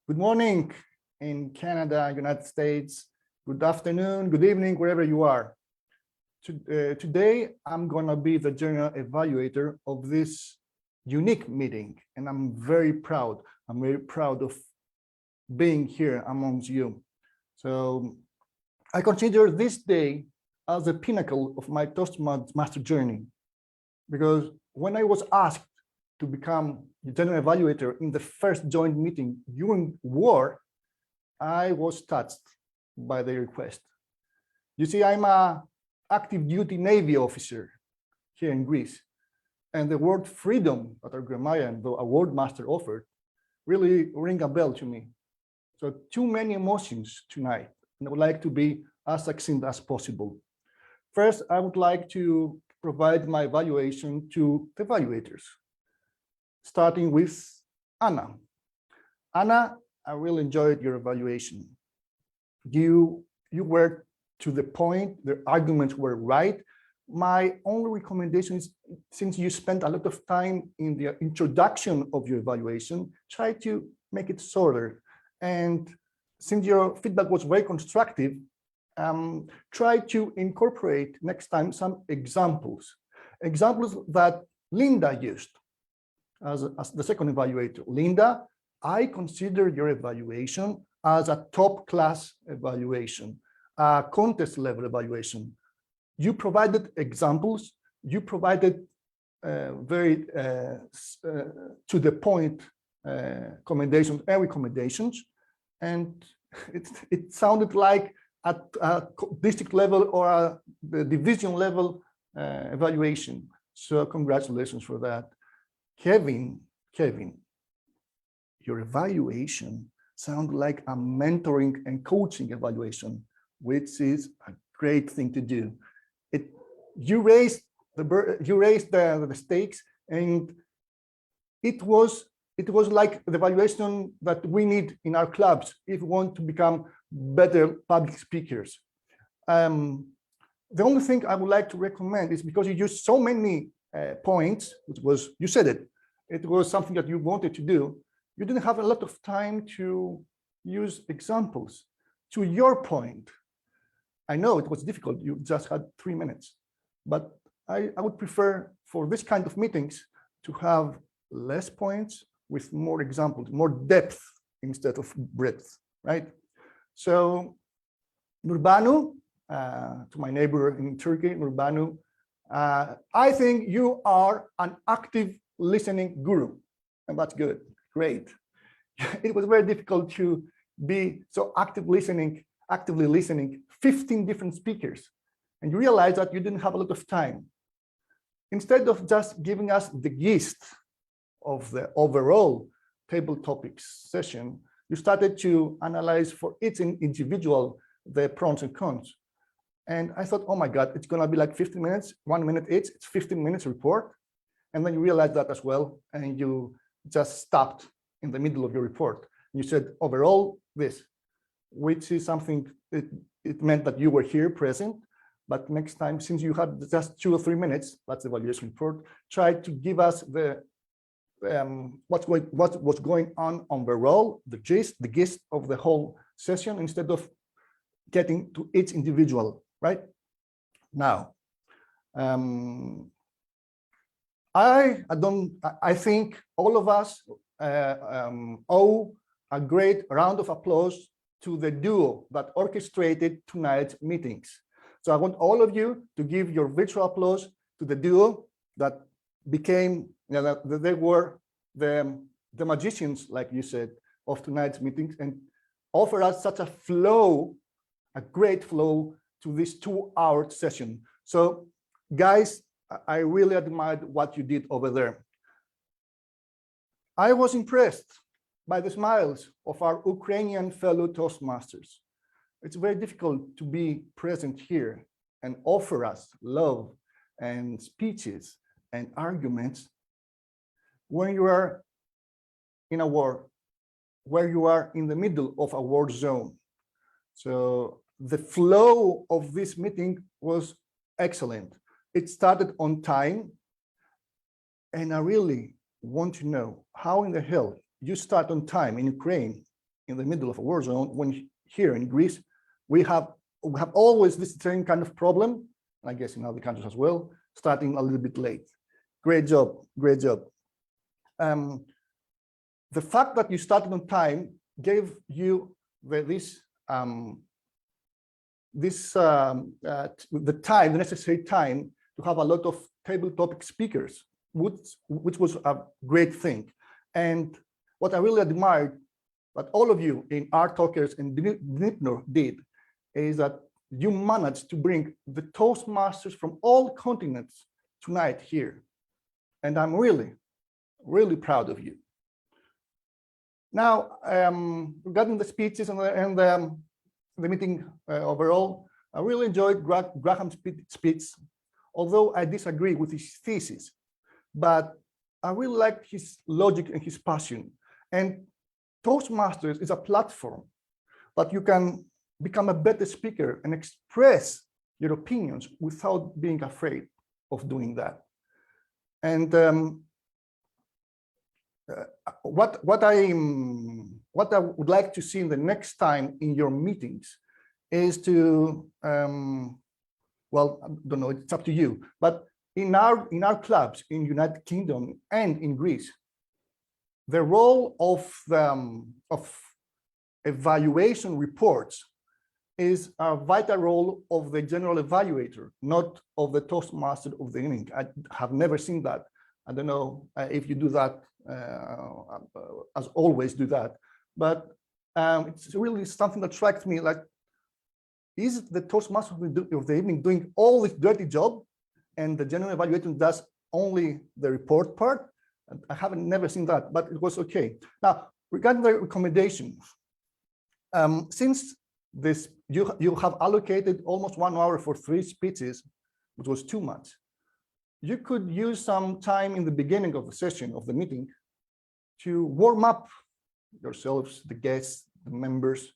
Good morning in Canada, United States. Good afternoon, good evening, wherever you are. Today, I'm gonna be the general evaluator of this unique meeting, and I'm very proud. I'm very proud of being here amongst you. So I consider this day as the pinnacle of my Toastmaster journey, because when I was asked to become the general evaluator in the first joint meeting during war, I was touched by the request. You see, I'm an active duty Navy officer here in Greece, and the word freedom that our grammarian, the award master, offered really ring a bell to me. So too many emotions tonight, and I would like to be as succinct as possible. First, I would like to provide my evaluation to the evaluators, starting with Anna. Anna, I really enjoyed your evaluation. You were to the point, the arguments were right. My only recommendation is, since you spent a lot of time in the introduction of your evaluation, try to make it shorter. And since your feedback was very constructive, try to incorporate next time some examples that Linda used as the second evaluator. Linda, I consider your evaluation as a top-class evaluation, a contest level evaluation. You provided examples, you provided very to the point commendations and recommendations, and it sounded like at a district level or a division level evaluation. So congratulations for that. Kevin, your evaluation sounded like a mentoring and coaching evaluation, which is a great thing to do. You raised the stakes, and it was like the evaluation that we need in our clubs if we want to become better public speakers. The only thing I would like to recommend is, because you used so many points, which was, you said it was something that you wanted to do. you didn't have a lot of time to use examples to your point. I know it was difficult. You just had 3 minutes, but I would prefer for this kind of meetings to have less points with more examples, more depth instead of breadth, right? So Nurbanu, to my neighbor in Turkey, Nurbanu, I think you are an active listening guru, and that's good, great. It was very difficult to be so actively listening 15 different speakers, and you realize that you didn't have a lot of time. Instead of just giving us the gist of the overall table topics session, you started to analyze for each individual the pros and cons. And I thought, oh my God, it's gonna be like 15 minutes, 1 minute each, it's 15 minutes report. And then you realized that as well, and you just stopped in the middle of your report. You said overall this, which is something it meant that you were here present, but next time, since you had just 2 or 3 minutes, that's the evaluation report, try to give us the what's going on overall, the gist of the whole session, instead of getting to each individual, right? Now, I think all of us owe a great round of applause to the duo that orchestrated tonight's meetings. So I want all of you to give your virtual applause to the duo that became, they were the magicians, like you said, of tonight's meetings, and offer us such a flow, a great flow to this 2-hour session. So guys, I really admired what you did over there. I was impressed by the smiles of our Ukrainian fellow Toastmasters. It's very difficult to be present here and offer us love and speeches and arguments when you are in a war, where you are in the middle of a war zone. So the flow of this meeting was excellent. It started on time, and I really want to know how in the hell you start on time in Ukraine in the middle of a war zone when here in Greece we have always this same kind of problem, I guess in other countries as well, starting a little bit late. Great job, great job. The fact that you started on time gave you the necessary time to have a lot of table topic speakers, which was a great thing. And what I really admired that all of you in ArtTalkers and Dnipro did is that you managed to bring the Toastmasters from all continents tonight here. And I'm really, really proud of you. Now, regarding the speeches and the meeting overall, I really enjoyed Graham's speech, although I disagree with his thesis, but I really liked his logic and his passion. And Toastmasters is a platform that you can become a better speaker and express your opinions without being afraid of doing that. And what I would like to see in the next time in your meetings is to, well, I don't know, it's up to you, but in our clubs in United Kingdom and in Greece, the role of evaluation reports is a vital role of the general evaluator, not of the Toastmaster of the evening. I have never seen that. I don't know if you do that, as always do that, but it's really something that strikes me, like, is the Toastmaster of the evening doing all this dirty job and the general evaluator does only the report part? I haven't never seen that, but it was okay. Now, regarding the recommendations, since this you have allocated almost 1 hour for 3 speeches, which was too much, you could use some time in the beginning of the session of the meeting to warm up yourselves, the guests, the members.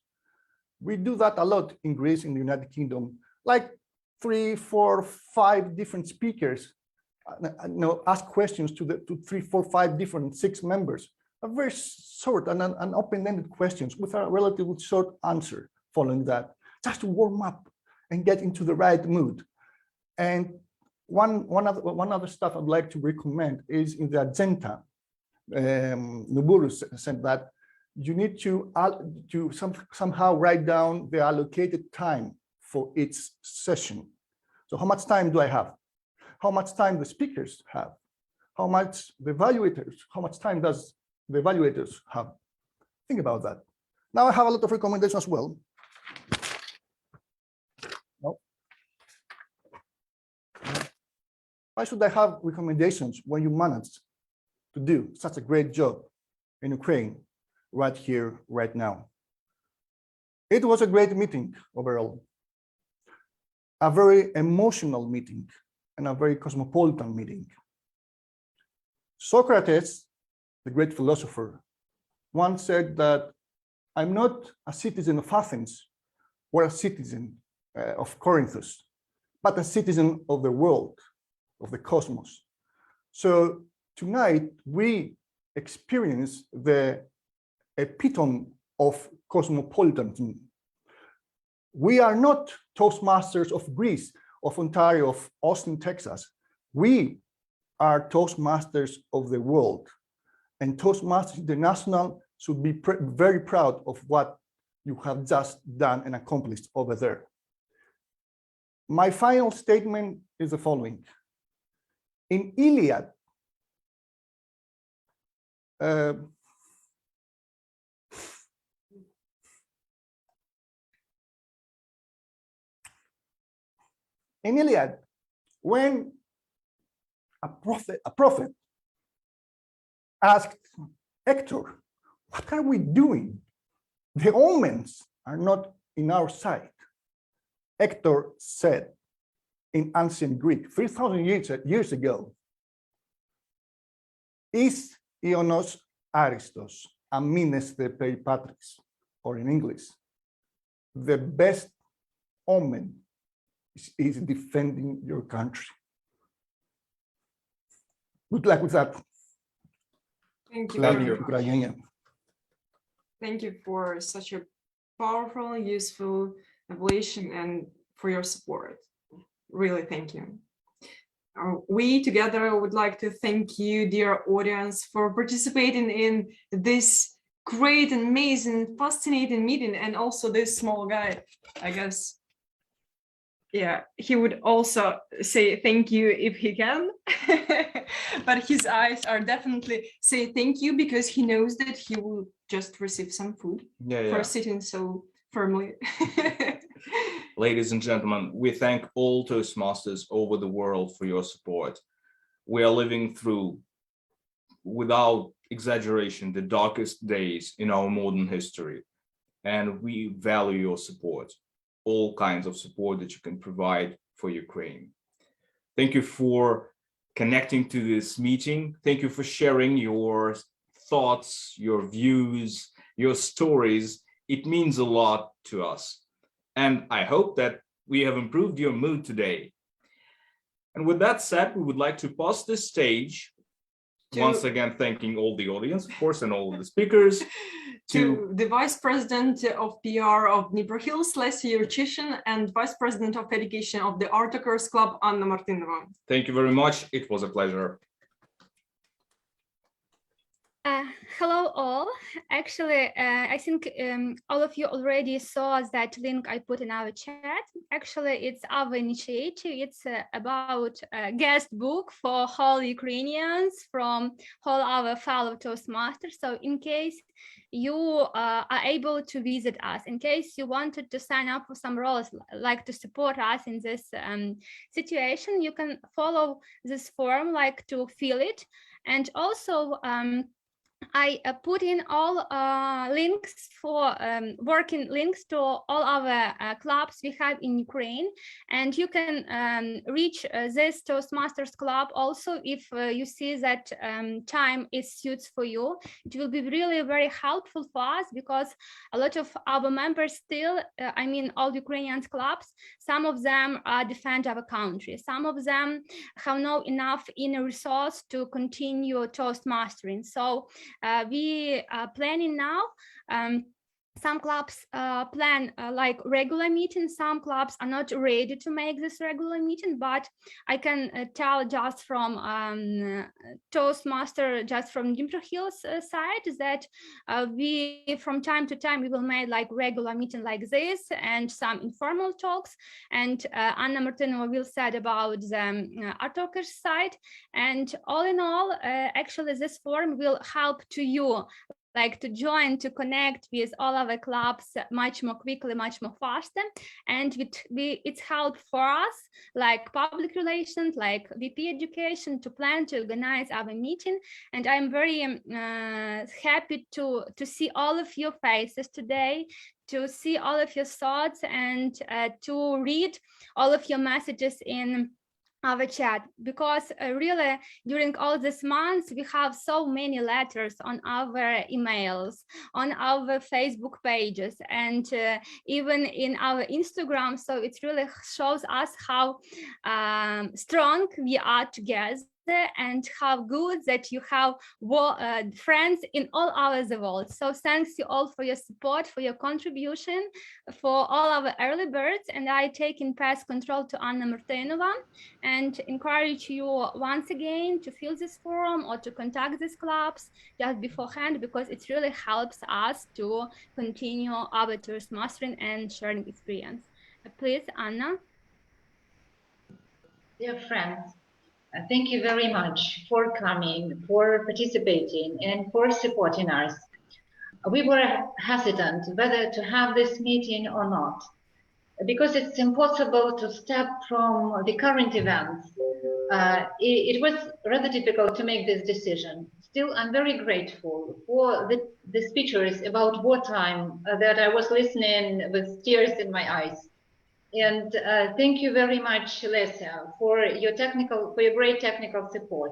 We do that a lot in Greece, in the United Kingdom, like 3, 4, 5 different speakers, ask questions to 3, 4, 5 different 6 members. a very short and an open-ended questions with a relatively short answer following that, just to warm up and get into the right mood. And one other stuff I'd like to recommend is in the agenda. Nuburu said that you need to somehow write down the allocated time for each session. So how much time do I have? How much time the speakers have? How much the evaluators, how much time does the evaluators have? Think about that. Now I have a lot of recommendations as well. No. Why should I have recommendations when you manage to do such a great job in Ukraine right here, right now? It was a great meeting overall, a very emotional meeting and a very cosmopolitan meeting. Socrates, the great philosopher, once said that I'm not a citizen of Athens or a citizen of Corinth, but a citizen of the world, of the cosmos. So tonight we experience the epitome of cosmopolitanism. We are not Toastmasters of Greece, of Ontario, of Austin, Texas. We are Toastmasters of the world. And Toastmasters International should be very proud of what you have just done and accomplished over there. My final statement is the following. In Iliad, when a prophet asked Hector, what are we doing? The omens are not in our side. Hector said in ancient Greek, 3,000 years ago, is ionos aristos, amineste peripatris, or in English, the best omen is defending your country. Good luck with that. Thank you. Thank you for such a powerful, useful evaluation and for your support. Really, thank you. We together would like to thank you, dear audience, for participating in this great, amazing, fascinating meeting, and also this small guy, I guess. Yeah, he would also say thank you if he can, but his eyes are definitely say thank you because he knows that he will just receive some food for sitting so firmly. Ladies and gentlemen, we thank all Toastmasters over the world for your support. We are living through, without exaggeration, the darkest days in our modern history, and we value your support. All kinds of support that you can provide for Ukraine. Thank you for connecting to this meeting. Thank you for sharing your thoughts, your views, your stories. It means a lot to us. And I hope that we have improved your mood today. And with that said, we would like to pass the stage, once again thanking all the audience, of course, and all the speakers, to the Vice President of PR of Dnipro Hills, Leslie Yurchishin, and Vice President of Education of the ArtTalkers Club, Anna Martinova. Thank you very much. It was a pleasure. Hello all. Actually, I think all of you already saw that link I put in our chat. Actually, it's our initiative. It's about a guest book for whole Ukrainians from all our fellow Toastmasters. So in case you are able to visit us, in case you wanted to sign up for some roles, like to support us in this situation, you can follow this form, like to fill it. And also, I put in all links for working links to all our clubs we have in Ukraine, and you can reach this Toastmasters club also if you see that time suits for you. It will be really very helpful for us because a lot of our members still, I mean all Ukrainian clubs, some of them defend our country, some of them have not enough inner resource to continue Toastmastering. So we are planning now. Some clubs plan like regular meetings. Some clubs are not ready to make this regular meeting, but I can tell just from Toastmaster, just from Dnipro Hills side, that we from time to time we will make like regular meeting like this and some informal talks. And Anna Martinova will say about the ArtTalkers side. And all in all, actually this forum will help to you like to join, to connect with all of the clubs much more quickly, much more faster. And it's help for us, like public relations, like VP education, to plan, to organize our meeting. And I'm very happy to see all of your faces today, to see all of your thoughts, and to read all of your messages in our chat, because really during all these months we have so many letters on our emails, on our Facebook pages, and even in our Instagram. So it really shows us how strong we are together, and how good that you have friends in all over the world. So thanks you all for your support, for your contribution, for all our early birds. And I take in pass control to Anna Martinova and encourage you once again to fill this forum or to contact these clubs just beforehand, because it really helps us to continue our tourist mastering and sharing experience. Please, Anna. Dear friends, thank you very much for coming, for participating, and for supporting us. We were hesitant whether to have this meeting or not, because it's impossible to step from the current events. It was rather difficult to make this decision. Still, I'm very grateful for the speeches about wartime that I was listening with tears in my eyes. And thank you very much, Lesia, for your great technical support.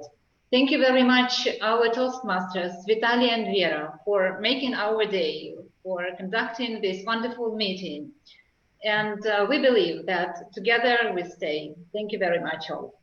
Thank you very much, our Toastmasters, Vitaly and Vera, for making our day, for conducting this wonderful meeting. And we believe that together we stay. Thank you very much, all.